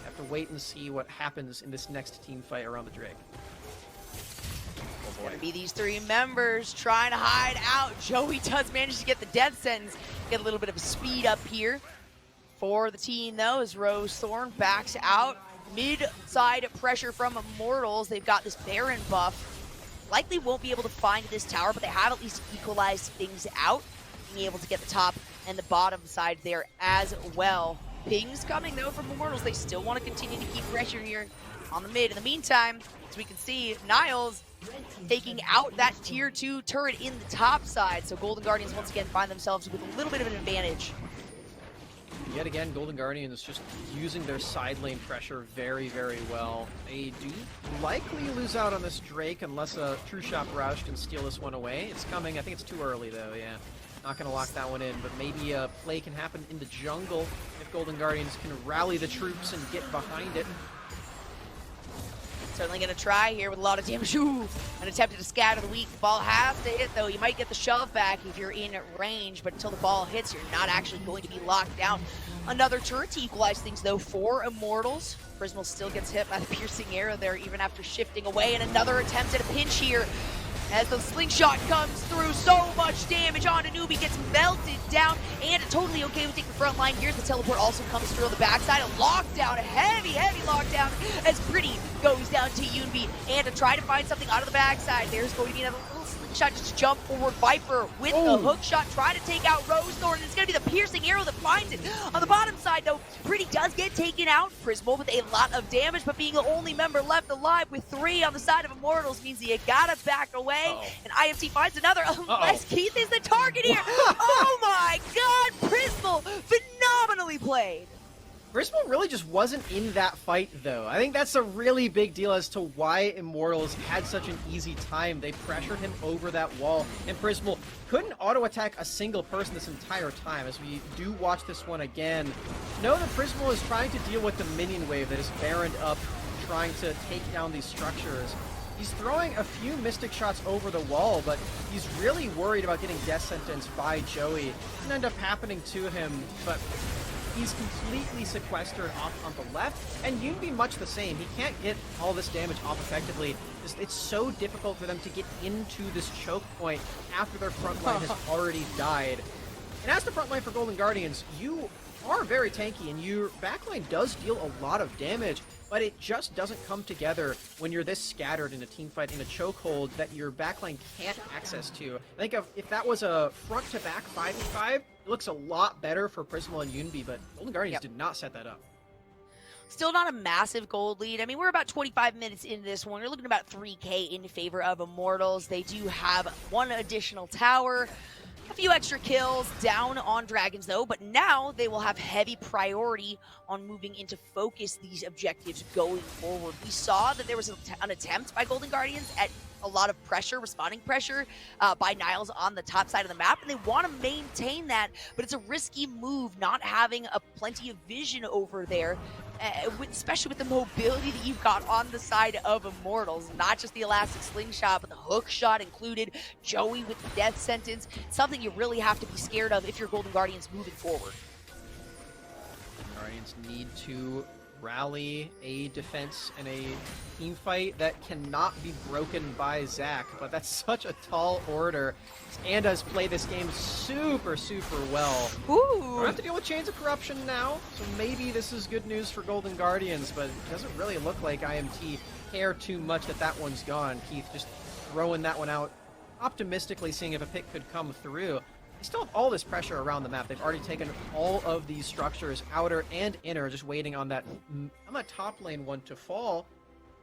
have to wait and see what happens in this next team fight around the Drake.
It's gonna be these three members trying to hide out. Joey does manage to get the death sentence, get a little bit of a speed up here for the team, though, as Rose Thorn backs out. Mid-side pressure from Immortals. They've got this Baron buff. Likely won't be able to find this tower, but they have at least equalized things out, being able to get the top and the bottom side there as well. Pings coming, though, from Immortals. They still want to continue to keep pressure here on the mid. In the meantime, as we can see, Niles taking out that tier 2 turret in the top side. So Golden Guardians once again find themselves with a little bit of an advantage.
Yet again, Golden Guardians just using their side lane pressure very, very well. They do likely lose out on this Drake unless a True Shot Barrage can steal this one away. It's coming. I think it's too early, though, yeah. Not going to lock that one in, but maybe a play can happen in the jungle if Golden Guardians can rally the troops and get behind it.
Certainly going to try here with a lot of damage. Ooh, an attempt to scatter the weak. The ball has to hit, though. You might get the shove back if you're in range, but until the ball hits, you're not actually going to be locked down. Another turret to equalize things, though, for Immortals. Prismal still gets hit by the piercing arrow there, even after shifting away, and another attempt at a pinch here. As the slingshot comes through, so much damage on Newbie, gets melted down, and totally okay with taking the front line. Here's the teleport, also comes through on the backside. A lockdown, a heavy, heavy lockdown, as Pretty goes down to Yunbi, and to try to find something out of the backside. There's going to be another little slingshot, just jump forward. Viper with the hook shot, try to take out Rosethorn, and it's going to be the piercing arrow that finds it. On the bottom side, though, Pretty does get taken out. Prismal with a lot of damage, but being the only member left alive with 3 on the side of Immortals means you gotta back away. And IMT finds another, unless Keith is the target here. Oh my god, Prismal, phenomenally played.
Prismal really just wasn't in that fight, though. I think that's a really big deal as to why Immortals had such an easy time. They pressured him over that wall, and Prismal couldn't auto-attack a single person this entire time. As we do watch this one again, know that Prismal is trying to deal with the minion wave that is baroned up, trying to take down these structures. He's throwing a few Mystic shots over the wall, but he's really worried about getting death sentenced by Joey. It doesn't end up happening to him, but he's completely sequestered off on the left, and Yunbi much the same. He can't get all this damage off effectively. It's so difficult for them to get into this choke point after their front line has already died. And as the front line for Golden Guardians, you are very tanky, and your backline does deal a lot of damage, but it just doesn't come together when you're this scattered in a teamfight in a chokehold that your backline can't access to. I think if that was a front-to-back 5v5, it looks a lot better for Prismal and Yunbi, but Golden Guardians did not set that up.
Still not a massive gold lead. I mean, we're about 25 minutes into this one. You're looking at about 3K in favor of Immortals. They do have 1 additional tower. A few extra kills down on Dragons, though, but now they will have heavy priority on moving into focus these objectives going forward. We saw that there was an attempt by Golden Guardians at a lot of pressure, responding pressure by Niles on the top side of the map, and they want to maintain that, but it's a risky move not having plenty of vision over there, especially with the mobility that you've got on the side of Immortals. Not just the elastic slingshot, but the hook shot included, Joey with the death sentence, something you really have to be scared of if you're Golden Guardians moving forward.
Guardians need to rally a defense and a team fight that cannot be broken by Zach, but that's such a tall order. And has played this game super well.
Ooh.
We have to deal with Chains of Corruption now, so maybe this is good news for Golden Guardians, but it doesn't really look like IMT care too much that one's gone. Keith just throwing that one out, optimistically seeing if a pick could come through. They still have all this pressure around the map. They've already taken all of these structures, outer and inner, just waiting on that top lane one to fall.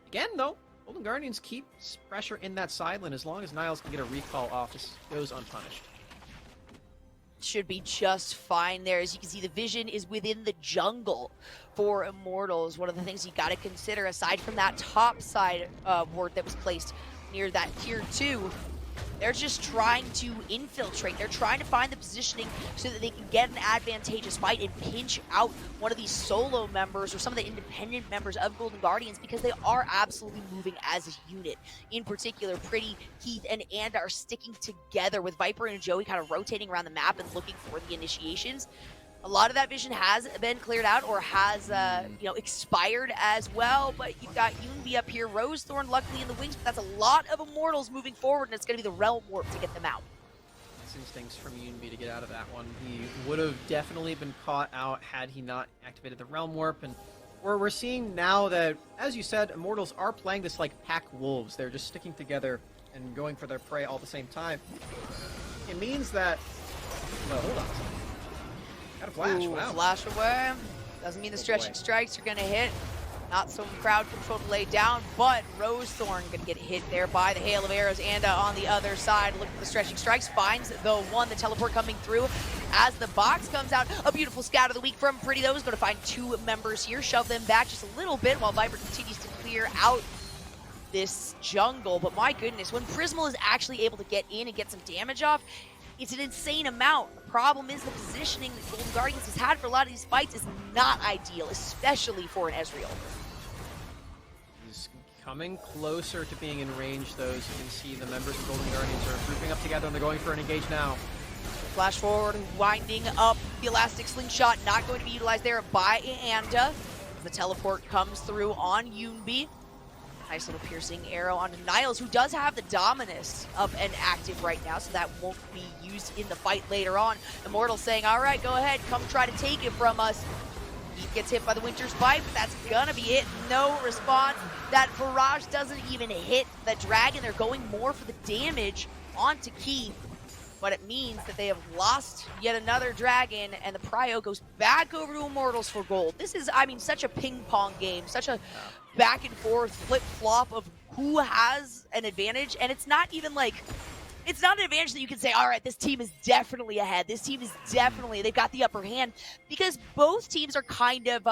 Again, though, Golden Guardians keep pressure in that side lane. As long as Niles can get a recall off, this goes unpunished.
Should be just fine there. As you can see, the vision is within the jungle for Immortals. One of the things you got to consider, aside from that top side ward that was placed near that tier 2, they're just trying to infiltrate. They're trying to find the positioning so that they can get an advantageous fight and pinch out one of these solo members or some of the independent members of Golden Guardians, because they are absolutely moving as a unit. In particular, Pretty, Keith, and Anda are sticking together, with Viper and Joey kind of rotating around the map and looking for the initiations. A lot of that vision has been cleared out or has, expired as well. But you've got Yoonbi up here, Rosethorn luckily in the wings, but that's a lot of Immortals moving forward, and it's going to be the Realm Warp to get them out.
Nice instincts from Yoonbi to get out of that one. He would have definitely been caught out had he not activated the Realm Warp. And we're seeing now that, as you said, Immortals are playing this like pack wolves. They're just sticking together and going for their prey all at the same time. It means that... Well, hold on a second. Got a flash, wow.
Flash away. Doesn't mean the stretching strikes are going to hit. Not so crowd control to lay down, but Rosethorn going to get hit there by the hail of arrows. Anda on the other side, looking at the stretching strikes, finds the one, the teleport coming through. As the box comes out, a beautiful scout of the week from Pretty, though, is going to find 2 members here, shove them back just a little bit while Viper continues to clear out this jungle. But my goodness, when Prismal is actually able to get in and get some damage off, it's an insane amount. The problem is the positioning that Golden Guardians has had for a lot of these fights is not ideal, especially for an Ezreal.
He's coming closer to being in range, though, as you can see the members of Golden Guardians are grouping up together and they're going for an engage now.
Flash forward, winding up the elastic slingshot, not going to be utilized there by Anda. The teleport comes through on Yoonbi. Nice little piercing arrow onto Niles, who does have the Dominus up and active right now, so that won't be used in the fight later on. Immortal saying, all right, go ahead, come try to take it from us. He gets hit by the Winter's Bite, but that's gonna be it. No response. That barrage doesn't even hit the dragon. They're going more for the damage onto Keith, but it means that they have lost yet another dragon, and the prio goes back over to Immortals for gold. This is, I mean, such a ping-pong game, such a back and forth flip-flop of who has an advantage, and it's not even like, it's not an advantage that you can say, all right, this team is definitely ahead. This team is definitely, they've got the upper hand, because both teams are kind of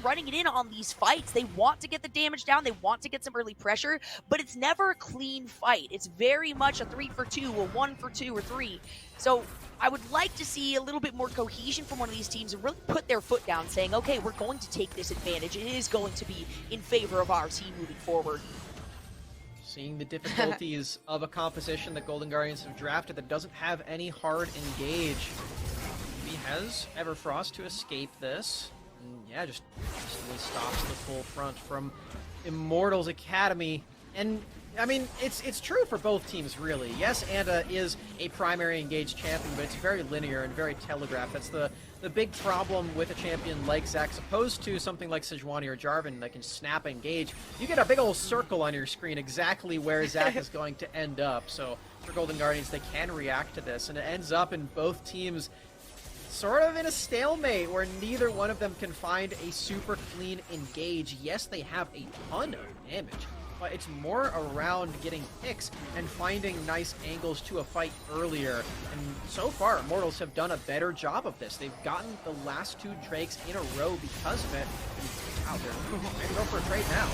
running it in on these fights. They want to get the damage down, they want to get some early pressure, but it's never a clean fight. It's very much a 3 for 2, a 1 for 2, or 3. So I would like to see a little bit more cohesion from one of these teams and really put their foot down, saying, okay, we're going to take this advantage. It is going to be in favor of our team moving forward.
Seeing the difficulties of a composition that Golden Guardians have drafted that doesn't have any hard engage. He has Everfrost to escape this. And yeah, just instantly stops the full front from Immortals Academy. And I mean, it's true for both teams, really. Yes, Anda is a primary engaged champion, but it's very linear and very telegraphed. That's the big problem with a champion like Zac, as opposed to something like Sejuani or Jarvan that can snap engage. You get a big old circle on your screen exactly where Zac is going to end up. So for Golden Guardians, they can react to this, and it ends up in both teams sort of in a stalemate where neither one of them can find a super clean engage. Yes, they have a ton of damage, but it's more around getting picks and finding nice angles to a fight earlier. And so far, Immortals have done a better job of this. They've gotten the last 2 Drakes in a row because of it. And, wow, they're maybe go for a trade now.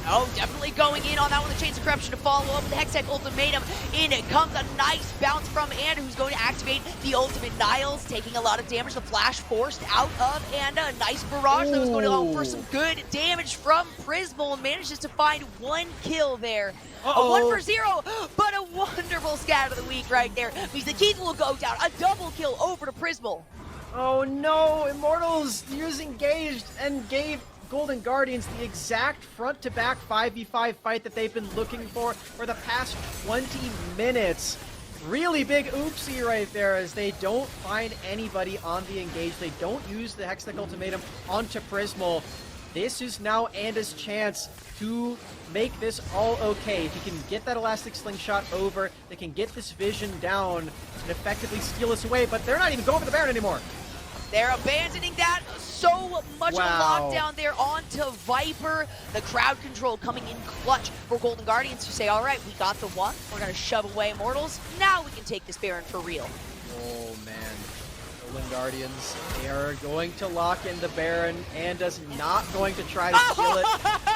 Oh, definitely going in on that one. The Chains of Corruption to follow up with the Hextech Ultimatum. In comes a nice bounce from Anda, who's going to activate the Ultimate Niles, taking a lot of damage. The Flash forced out of Anda. A nice barrage that was going to go for some good damage from Prismal. Manages to find 1 kill there. A 1 for 0, but a wonderful scat of the week right there. Means the Keith will go down. A double kill over to Prismal.
Oh no, Immortals using engaged and gave Golden Guardians the exact front-to-back 5v5 fight that they've been looking for the past 20 minutes. Really big oopsie right there as they don't find anybody on the engage. They don't use the Hextech Ultimatum onto Prismal. This is now Anda's chance to make this all okay. If he can get that Elastic Slingshot over, they can get this Vision down and effectively steal this away, but they're not even going for the Baron anymore.
They're abandoning that. So much of a lockdown there onto Viper. The crowd control coming in clutch for Golden Guardians to say, all right, we got the one. We're going to shove away Immortals. Now we can take this Baron for real.
Oh, man. Golden Guardians, they are going to lock in the Baron. Anda's not going to try to steal it.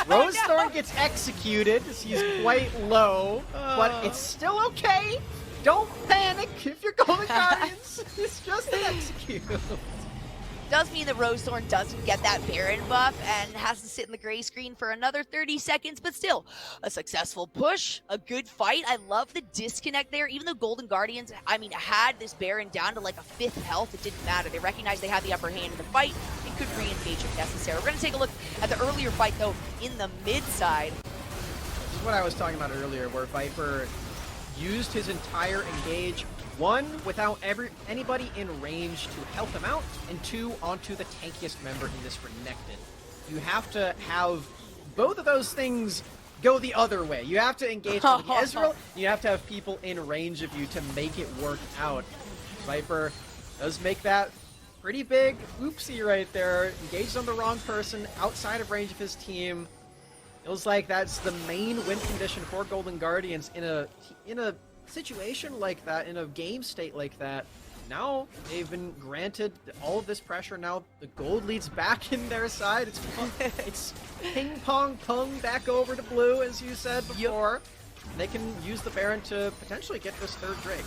Rosethorn gets executed as he's quite low, but it's still okay. Don't panic if you're Golden Guardians. It's just an execute.
Does mean that Rosethorn doesn't get that Baron buff and has to sit in the gray screen for another 30 seconds, but still, a successful push, a good fight. I love the disconnect there. Even though Golden Guardians, had this Baron down to like a 5th health, it didn't matter. They recognized they had the upper hand in the fight. They could re-engage if necessary. We're going to take a look at the earlier fight, though, in the mid side.
This is what I was talking about earlier, where Viper used his entire engage, 1, without anybody in range to help him out, and 2, onto the tankiest member in this Renekton. You have to have both of those things go the other way. You have to engage with Ezreal, you have to have people in range of you to make it work out. Viper does make that pretty big oopsie right there, engaged on the wrong person, outside of range of his team. Feels like that's the main win condition for Golden Guardians in a situation like that, in a game state like that. Now they've been granted all of this pressure. Now the gold leads back in their side. It's ping pong pong back over to blue, as you said before. They can use the Baron to potentially get this 3rd Drake.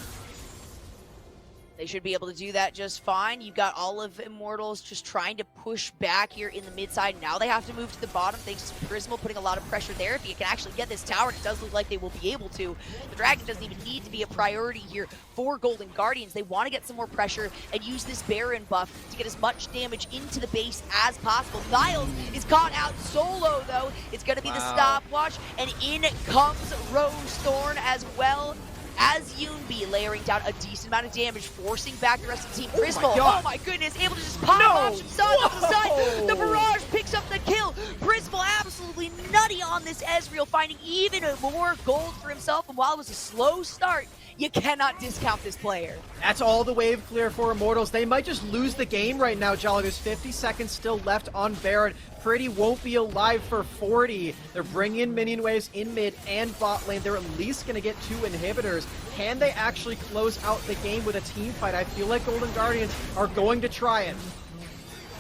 They should be able to do that just fine. You've got all of Immortals just trying to push back here in the mid side. Now they have to move to the bottom thanks to Prismal putting a lot of pressure there. If you can actually get this tower, it does look like they will be able to. The Dragon doesn't even need to be a priority here for Golden Guardians. They want to get some more pressure and use this Baron buff to get as much damage into the base as possible. Niles is caught out solo, though. It's going to be the stopwatch, and in comes Rosethorn as well as Yoonbi, layering down a decent amount of damage, forcing back the rest of the team. Prismal, oh my goodness, able to just pop off some stuns off the side. The barrage picks up the kill. Prismal absolutely nutty on this Ezreal, finding even more gold for himself. And while it was a slow start, you cannot discount this player.
That's all the wave clear for Immortals. They might just lose the game right now, Jolly. There's 50 seconds still left on Baron. Pretty won't be alive for 40. They're bringing in minion waves in mid and bot lane. They're at least going to get 2 inhibitors. Can they actually close out the game with a team fight? I feel like Golden Guardians are going to try it.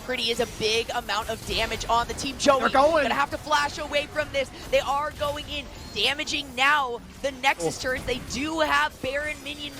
Pretty is a big amount of damage on the team. Joey,
they're going.
Gonna have to flash away from this. They are going in, damaging now the Nexus turrets. They do have Baron minions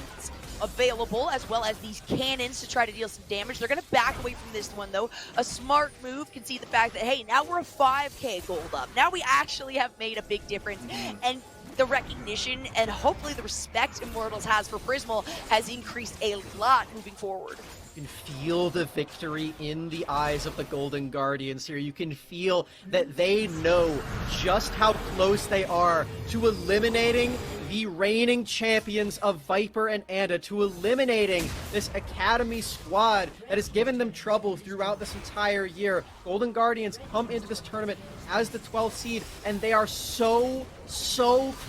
available, as well as these cannons to try to deal some damage. They're going to back away from this one, though. A smart move, can see the fact that, hey, now we're a 5k gold up. Now we actually have made a big difference. And the recognition and hopefully the respect Immortals has for Prismal has increased a lot moving forward.
You can feel the victory in the eyes of the Golden Guardians here. You can feel that they know just how close they are to eliminating the reigning champions of Viper and Anda, to eliminating this Academy squad that has given them trouble throughout this entire year. Golden Guardians come into this tournament as the 12th seed, and they are so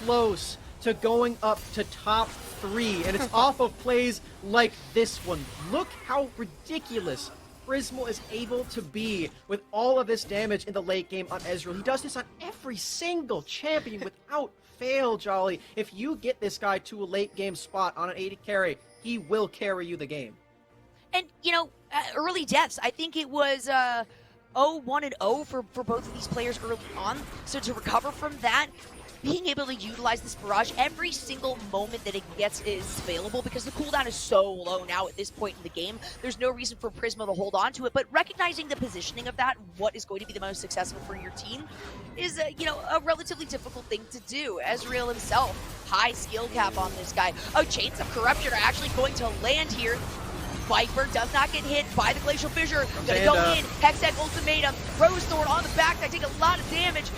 close to going up to top 3, and it's off of plays like this one. Look how ridiculous Prismal is able to be with all of this damage in the late game on Ezreal. He does this on every single champion without fail, Jolly. If you get this guy to a late game spot on an 80 carry, he will carry you the game.
And, you know, early deaths, I think it was 0-1-0 for both of these players early on. So to recover from that, being able to utilize this barrage every single moment that it gets is available, because the cooldown is so low now at this point in the game. There's no reason for Prisma to hold on to it, but recognizing the positioning of that, what is going to be the most successful for your team, is a relatively difficult thing to do. Ezreal himself, high skill cap on this guy. Oh, Chains of Corruption are actually going to land here. Viper does not get hit by the Glacial Fissure. Gonna go in, Hextech Ultimatum, Rose Thorn on the back, I take a lot of damage.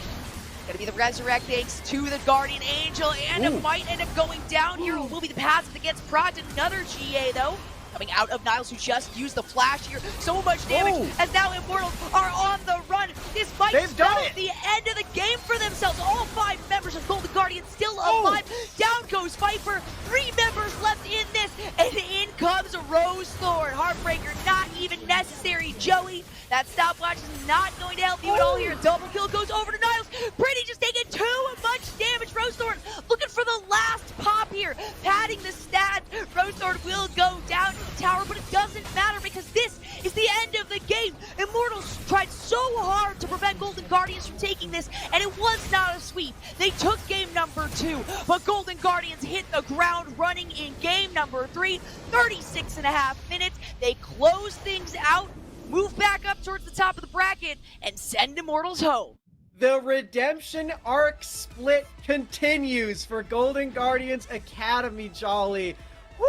Gonna be the Resurrect thanks to the Guardian Angel, and it might end up going down here. It will be the passive that gets prodded. Another GA though, coming out of Niles, who just used the flash here. So much damage, as now Immortals are on the run. This might spell the end of the game for themselves. All 5 members of Golden Guardian still alive. Down goes Viper. 3 members left in this, and in comes Rose Thorn. Heartbreaker not even necessary. Joey, that stopwatch is not going to help you at all here. Double kill goes over to Niles. Pretty just taking too much damage. Rose Thorn looking for the last pop here, padding the stats. Rose Thorn will go down to the tower, but it doesn't matter because this is the end of the game. Immortals tried so hard to prevent Golden Guardians from taking this, and it was not a sweep. They took game number 2, but Golden Guardians hit the ground running in game number 3. 36.5 minutes. They close things out, move back up towards the top of the bracket, and send Immortals home.
The redemption arc split continues for Golden Guardians Academy, Jolly. Woo!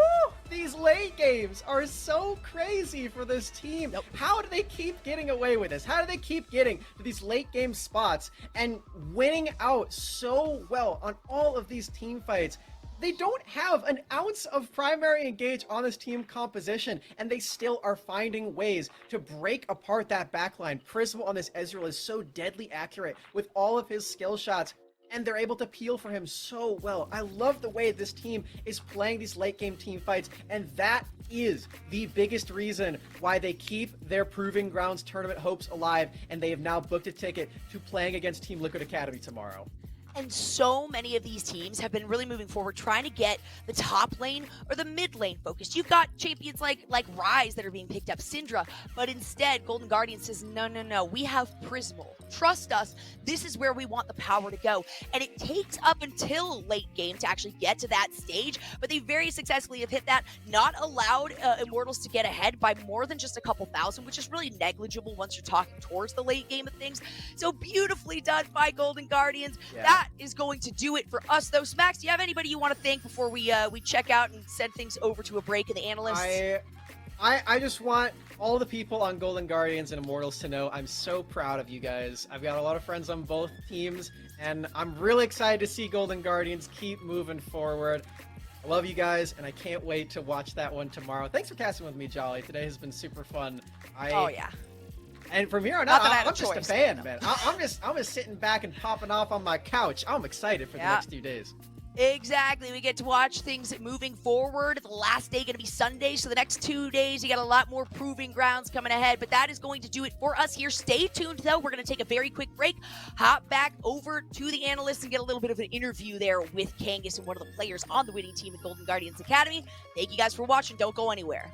These late games are so crazy for this team. How do they keep getting away with this? How do they keep getting to these late game spots and winning out so well on all of these team fights? They don't have an ounce of primary engage on this team composition, and they still are finding ways to break apart that backline. Prisma on this Ezreal is so deadly accurate with all of his skill shots, and they're able to peel for him so well. I love the way this team is playing these late game team fights, and that is the biggest reason why they keep their Proving Grounds tournament hopes alive, and they have now booked a ticket to playing against Team Liquid Academy tomorrow.
And so many of these teams have been really moving forward, trying to get the top lane or the mid lane focused. You've got champions like Ryze that are being picked up, Syndra, but instead Golden Guardian says, no, we have Prismal. Trust us, this is where we want the power to go. And it takes up until late game to actually get to that stage, but they very successfully have hit that, not allowed Immortals to get ahead by more than just a couple thousand, which is really negligible once you're talking towards the late game of things. So beautifully done by Golden Guardians. That is going to do it for us, though. Smacks, do you have anybody you want to thank before we check out and send things over to a break and the analysts?
I just want all the people on Golden Guardians and Immortals to know I'm so proud of you guys. I've got a lot of friends on both teams, and I'm really excited to see Golden Guardians keep moving forward. I love you guys, and I can't wait to watch that one tomorrow. Thanks for casting with me, Jolly. Today has been super fun.
Oh, yeah.
And from here on out, I'm just a fan, man. I'm just sitting back and popping off on my couch. I'm excited for the next few days.
Exactly. We get to watch things moving forward. The last day going to be Sunday, so the next 2 days, you got a lot more Proving Grounds coming ahead, but that is going to do it for us here. Stay tuned, though. We're going to take a very quick break, hop back over to the analysts and get a little bit of an interview there with Kangas and one of the players on the winning team at Golden Guardians Academy. Thank you guys for watching. Don't go anywhere.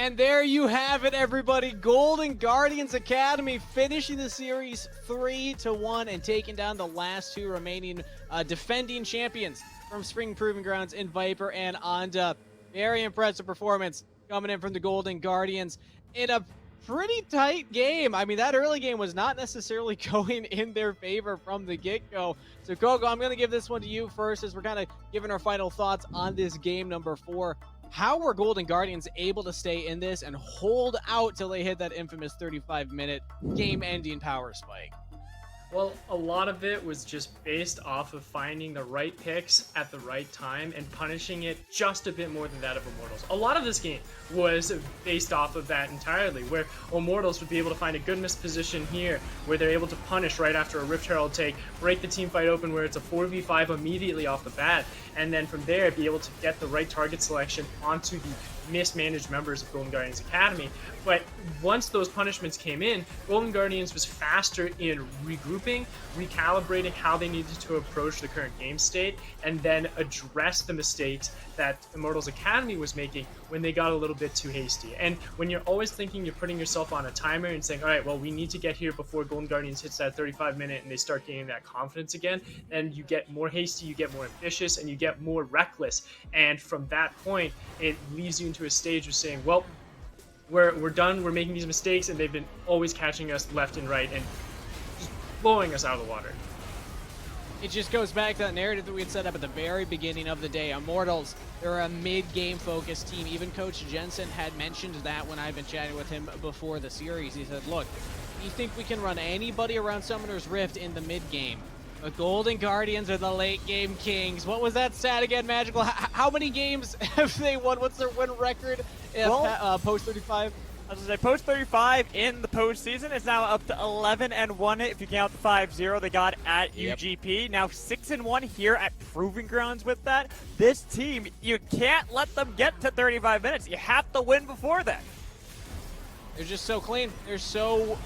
And there you have it, everybody. Golden Guardians Academy finishing the series 3-1 and taking down the last two remaining defending champions from Spring Proving Grounds in Viper and Onda. Very impressive performance coming in from the Golden Guardians in a pretty tight game. I mean, that early game was not necessarily going in their favor from the get-go. So, Coco, I'm going to give this one to you first as we're kind of giving our final thoughts on this game number 4. How were Golden Guardians able to stay in this and hold out till they hit that infamous 35-minute game-ending power spike?
Well, a lot of it was just based off of finding the right picks at the right time and punishing it just a bit more than that of Immortals. A lot of this game was based off of that entirely, where Immortals would be able to find a good missed position here, where they're able to punish right after a Rift Herald take, break the team fight open where it's a 4v5 immediately off the bat, and then from there be able to get the right target selection onto the mismanaged members of Golden Guardians Academy. But once those punishments came in, Golden Guardians was faster in regrouping, recalibrating how they needed to approach the current game state, and then address the mistakes that Immortals Academy was making when they got a little bit too hasty. And when you're always thinking you're putting yourself on a timer and saying, all right, well, we need to get here before Golden Guardians hits that 35-minute and they start gaining that confidence again, then you get more hasty, you get more ambitious, and you get more reckless. And from that point, it leaves you into a stage of saying, well, we're done, we're making these mistakes, and they've been always catching us left and right and just blowing us out of the water.
It just goes back to that narrative that we had set up at the very beginning of the day. Immortals, they're a mid-game focused team. Even Coach Jensen had mentioned that when I've been chatting with him before the series. He said, look, you think we can run anybody around Summoner's Rift in the mid-game? The Golden Guardians are the late-game kings. What was that stat again, Magical? How many games have they won? What's their win record post-35?
I was going to say, post-35 in the postseason is now up to 11-1 if you count the 5-0 they got at UGP. Now 6-1 here at Proving Grounds with that. This team, you can't let them get to 35 minutes. You have to win before then.
They're just so clean. They're so,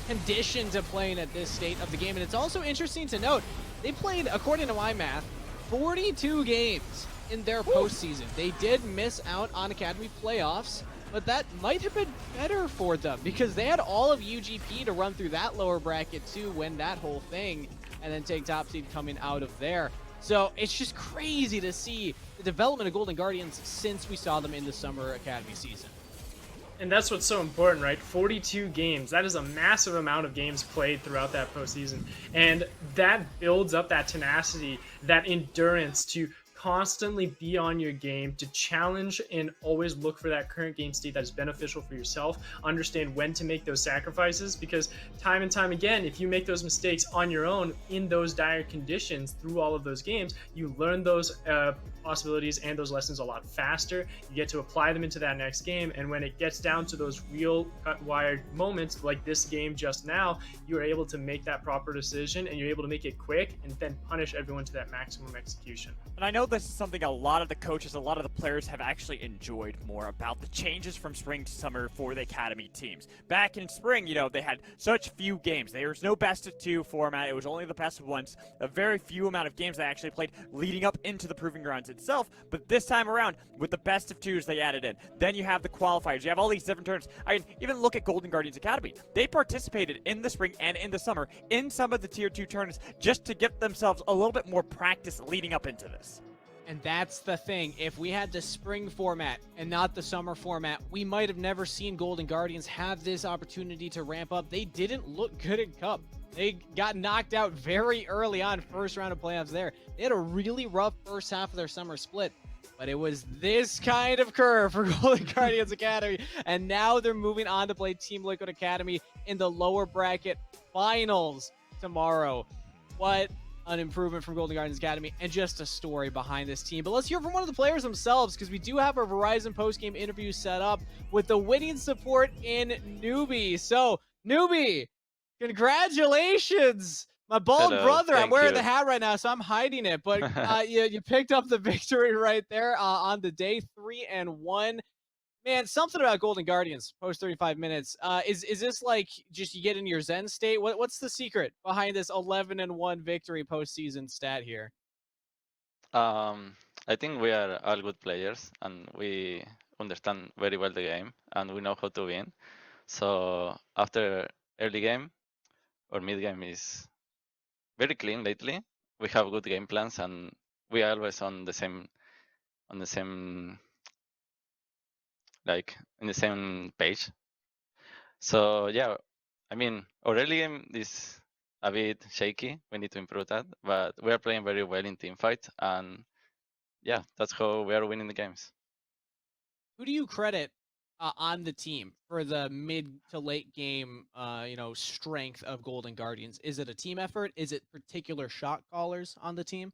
conditioned to playing at this state of the game. And it's also interesting to note, they played, according to my math, 42 games in their postseason. They did miss out on Academy playoffs, but that might have been better for them because they had all of UGP to run through that lower bracket too, win that whole thing, and then take top seed coming out of there. So it's just crazy to see the development of Golden Guardians since we saw them in the Summer Academy season.
And that's what's so important, right? 42 games. That is a massive amount of games played throughout that postseason. And that builds up that tenacity, that endurance to constantly be on your game, to challenge and always look for that current game state that is beneficial for yourself, understand when to make those sacrifices, because time and time again, if you make those mistakes on your own in those dire conditions through all of those games, you learn those possibilities and those lessons a lot faster. You get to apply them into that next game, and when it gets down to those real cut-wired moments like this game just now, you're able to make that proper decision, and you're able to make it quick and then punish everyone to that maximum execution.
And I know this is something a lot of the coaches, a lot of the players have actually enjoyed more about the changes from spring to summer for the Academy teams. Back in spring, they had such few games. There was no best of 2 format. It was only the best of once. A very few amount of games they actually played leading up into the Proving Grounds itself. But this time around, with the best of 2s they added in, then you have the qualifiers. You have all these different turns. I mean, even look at Golden Guardians Academy. They participated in the spring and in the summer in some of the tier 2 tournaments just to get themselves a little bit more practice leading up into this.
And that's the thing. If we had the spring format and not the summer format, we might have never seen Golden Guardians have this opportunity to ramp up. They didn't look good in Cup. They got knocked out very early on, first round of playoffs there. They had a really rough first half of their summer split, but it was this kind of curve for Golden Guardians Academy. And now they're moving on to play Team Liquid Academy in the lower bracket finals tomorrow. What an improvement from Golden Guardians Academy, and just a story behind this team. But let's hear from one of the players themselves, because we do have a Verizon postgame interview set up with the winning support in Newbie. So, Newbie, congratulations! My bald
Hello,
brother. I'm
thank
wearing
you.
the hat right now, so I'm hiding it. But you picked up the victory right there on the day 3-1. Man, something about Golden Guardians post 35 minutes. Is this like just you get in your Zen state? What's the secret behind this 11-1 victory postseason stat here?
I think we are all good players and we understand very well the game and we know how to win. So after early game or mid game is very clean lately. We have good game plans and we are always on the same like in the same page. So yeah, I mean our early game is a bit shaky. We need to improve that, but we are playing very well in team fight, and yeah, that's how we are winning the games.
Who do you credit on the team for the mid to late game, strength of Golden Guardians? Is it a team effort? Is it particular shot callers on the team?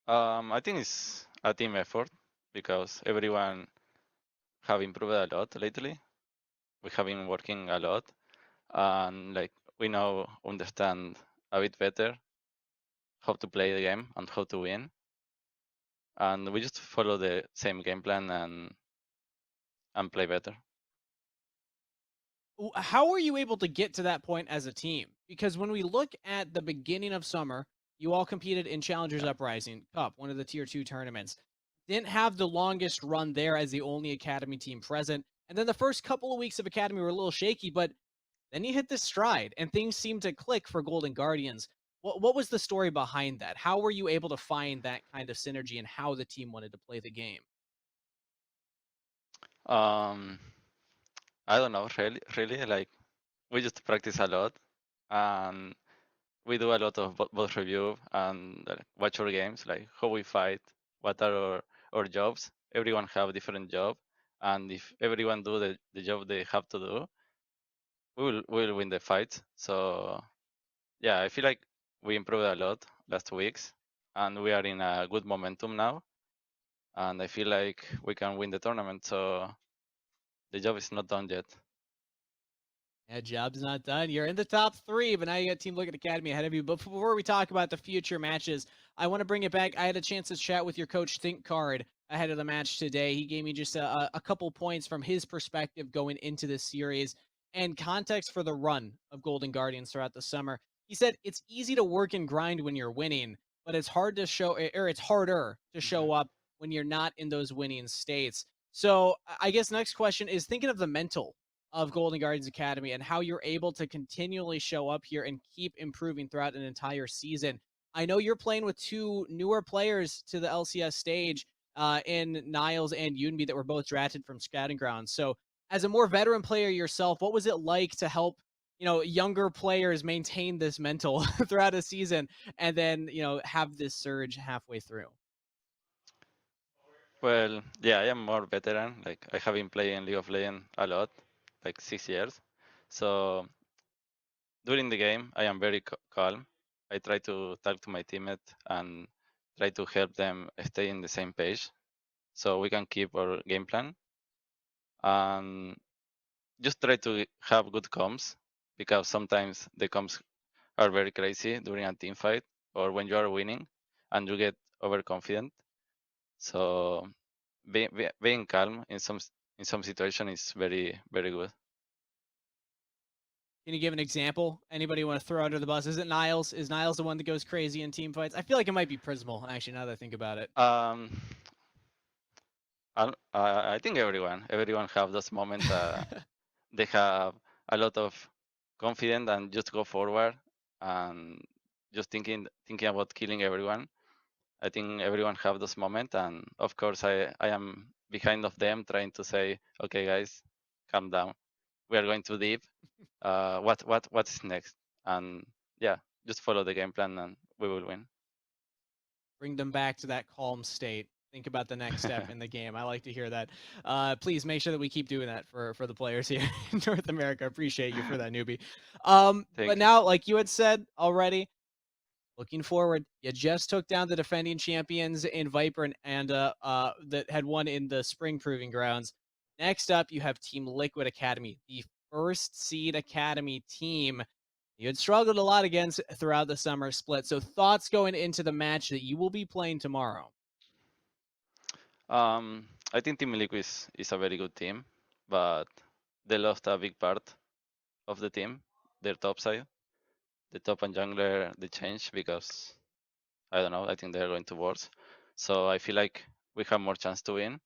I think it's a team effort because everyone have improved a lot lately. We have been working a lot, and like we now understand a bit better how to play the game and how to win. And we just follow the same game plan and play better.
How were you able to get to that point as a team? Because when we look at the beginning of summer, you all competed in Challengers Uprising Cup, one of the tier 2 tournaments. Didn't have the longest run there as the only Academy team present. And then the first couple of weeks of Academy were a little shaky, but then you hit this stride and things seemed to click for Golden Guardians. What was the story behind that? How were you able to find that kind of synergy and how the team wanted to play the game?
I don't know, really, like we just practice a lot, and we do a lot of both review and watch our games, like how we fight, what are our jobs. Everyone have a different job, and if everyone do the job they have to do, we'll win the fight. So yeah, I feel like we improved a lot last weeks, and we are in a good momentum now, and I feel like we can win the tournament. So the job is not done yet.
Yeah, job's not done. You're in the top 3, but now you got Team Liquid Academy ahead of you. But before we talk about the future matches, I want to bring it back. I had a chance to chat with your coach, Think Card, ahead of the match today. He gave me just a couple points from his perspective going into this series and context for the run of Golden Guardians throughout the summer. He said it's easy to work and grind when you're winning, but it's hard to show, or it's harder to show up when you're not in those winning states. So I guess next question is thinking of the mental of Golden Guardians Academy and how you're able to continually show up here and keep improving throughout an entire season. I know you're playing with two newer players to the LCS stage in Niles and Yunbi that were both drafted from Scouting Grounds. So as a more veteran player yourself, what was it like to help, younger players maintain this mental throughout a season and then, have this surge halfway through?
Well, yeah, I am more veteran. Like I have been playing League of Legends a lot, like 6 years. So during the game, I am very calm. I try to talk to my teammate and try to help them stay in the same page, so we can keep our game plan. And just try to have good comms, because sometimes the comms are very crazy during a team fight or when you are winning and you get overconfident. So being calm in some situation is very, very good.
Can you give an example? Anybody want to throw under the bus? Is it Niles? Is Niles the one that goes crazy in team fights? I feel like it might be Prismal, actually, now that I think about it.
I think everyone have those moments. They have a lot of confidence and just go forward and just thinking about killing everyone. I think everyone have those moments, and of course I am behind of them trying to say, okay guys, calm down. We are going too deep. What's next? And yeah, just follow the game plan and we will win.
Bring them back to that calm state. Think about the next step in the game. I like to hear that. Please make sure that we keep doing that for the players here in North America. Appreciate you for that, newbie. But
you.
now, like you had said already, looking forward, you just took down the defending champions in Viper and that had won in the spring proving grounds. Next up, you have Team Liquid Academy, the first seed academy team you had struggled a lot against throughout the summer split. So thoughts going into the match that you will be playing tomorrow?
I think Team Liquid is a very good team, but they lost a big part of the team, their top side. The top and jungler, they changed because, I don't know, I think they're going to wars. So I feel like we have more chance to win.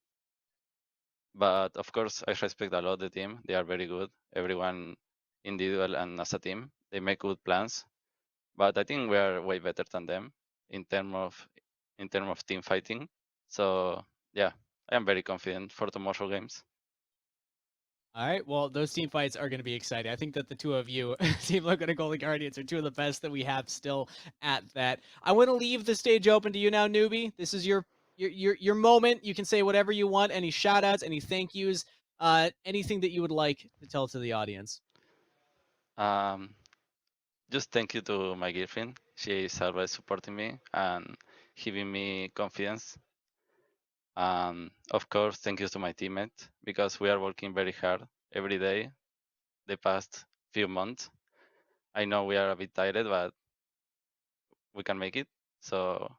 But of course, I respect a lot the team. They are very good. Everyone individual and as a team, they make good plans. But I think we are way better than them in terms of team fighting. So yeah, I am very confident for tomorrow games.
All right. Well, those team fights are going to be exciting. I think that the two of you, Team Liquid and Golden Guardians, are two of the best that we have still at that. I want to leave the stage open to you now, newbie. This is your moment. You can say whatever you want. Any shout outs, any thank yous, anything that you would like to tell to the audience.
Just thank you to my girlfriend. She is always supporting me and giving me confidence. Of course, thank you to my teammate, because we are working very hard every day the past few months. I know we are a bit tired, but we can make it. So,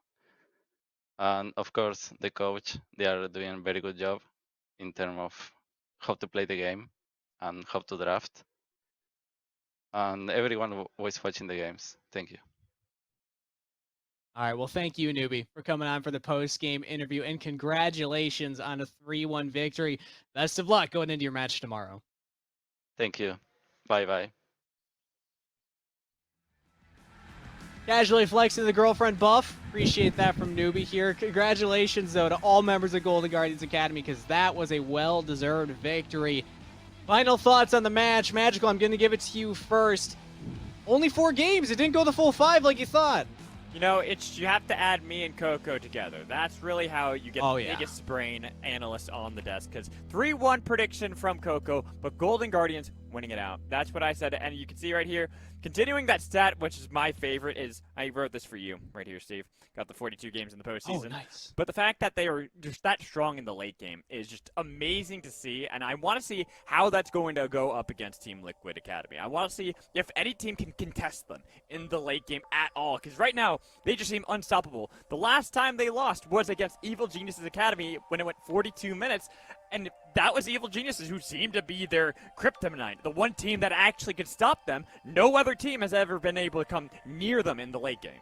and of course, the coach, they are doing a very good job in terms of how to play the game and how to draft. And everyone who is watching the games, thank you.
All right. Well, thank you, newbie, for coming on for the post-game interview, and congratulations on a 3-1 victory. Best of luck going into your match tomorrow.
Thank you. Bye-bye.
Casually flexing the girlfriend buff. Appreciate that from newbie here. Congratulations, though, to all members of Golden Guardians Academy, because that was a well-deserved victory. Final thoughts on the match. Magical, I'm going to give it to you first. Only 4 games. It didn't go the full 5 like you thought.
You know, you have to add me and Coco together. That's really how you get the
yeah.
biggest brain analyst on the desk. Because 3-1 prediction from Coco, but Golden Guardians winning it out. That's what I said, and you can see right here, continuing that stat, which is my favorite, is I wrote this for you right here, Steve. Got the 42 games in the postseason.
Oh, nice.
But the fact that they are just that strong in the late game is just amazing to see, and I want to see how that's going to go up against Team Liquid Academy. I want to see if any team can contest them in the late game at all, because right now, they just seem unstoppable. The last time they lost was against Evil Geniuses Academy when it went 42 minutes, and that was Evil Geniuses, who seemed to be their kryptonite, the one team that actually could stop them. No other team has ever been able to come near them in the late game.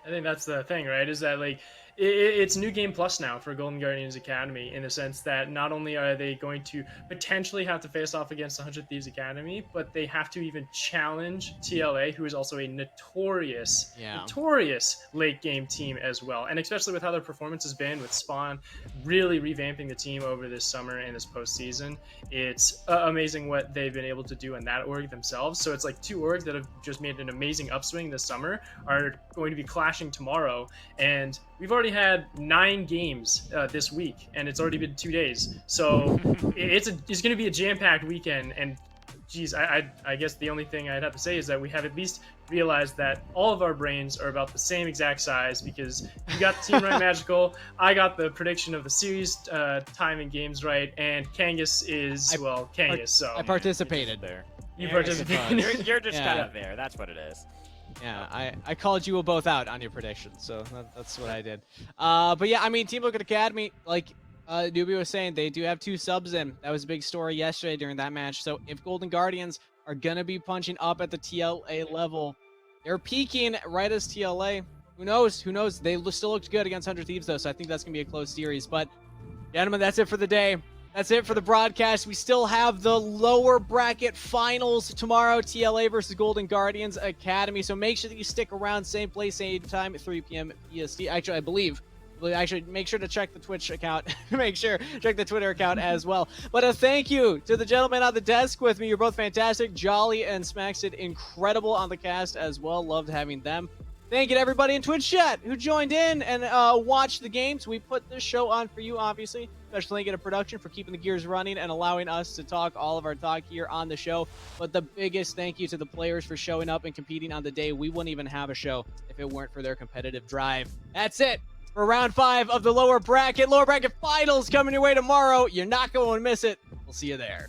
I think that's the thing, right? Is that like it's New Game Plus now for Golden Guardians Academy, in the sense that not only are they going to potentially have to face off against 100 Thieves Academy, but they have to even challenge TLA, who is also a notorious late game team as well. And especially with how their performance has been, with Spawn really revamping the team over this summer and this postseason, it's amazing what they've been able to do in that org themselves. So it's like two orgs that have just made an amazing upswing this summer are going to be clashing tomorrow, and we've already had 9 games this week, and it's already been 2 days. So it's going to be a jam-packed weekend. And geez, I guess the only thing I'd have to say is that we have at least realized that all of our brains are about the same exact size, because you got the team right, Magical. I got the prediction of the series time and games right, and Kangas is Kangas. So
I participated
there.
You participated.
You're just kind of there. That's what it is.
Yeah, I called you both out on your predictions, so that's what I did. But yeah, I mean, Team Liquid Academy, like Newbie was saying, they do have 2 subs in. That was a big story yesterday during that match. So if Golden Guardians are going to be punching up at the TLA level, they're peaking right as TLA. Who knows? Who knows? They still looked good against 100 Thieves, though, so I think that's going to be a close series. But, gentlemen, that's it for the day. That's it for the broadcast. We still have the lower bracket finals tomorrow, TLA versus Golden Guardians Academy. So make sure that you stick around, same place, same time, at 3 p.m. EST. Actually, I believe. Actually, make sure to check the Twitch account. Make sure check the Twitter account as well. But a thank you to the gentlemen on the desk with me. You're both fantastic. Jolly and Smacks did incredible on the cast as well. Loved having them. Thank you to everybody in Twitch chat who joined in and watched the games. We put this show on for you, obviously. Special thank you to production for keeping the gears running and allowing us to talk all of our talk here on the show. But the biggest thank you to the players for showing up and competing on the day. We wouldn't even have a show if it weren't for their competitive drive. That's it for round 5 of the lower bracket. Lower bracket finals coming your way tomorrow. You're not going to miss it. We'll see you there.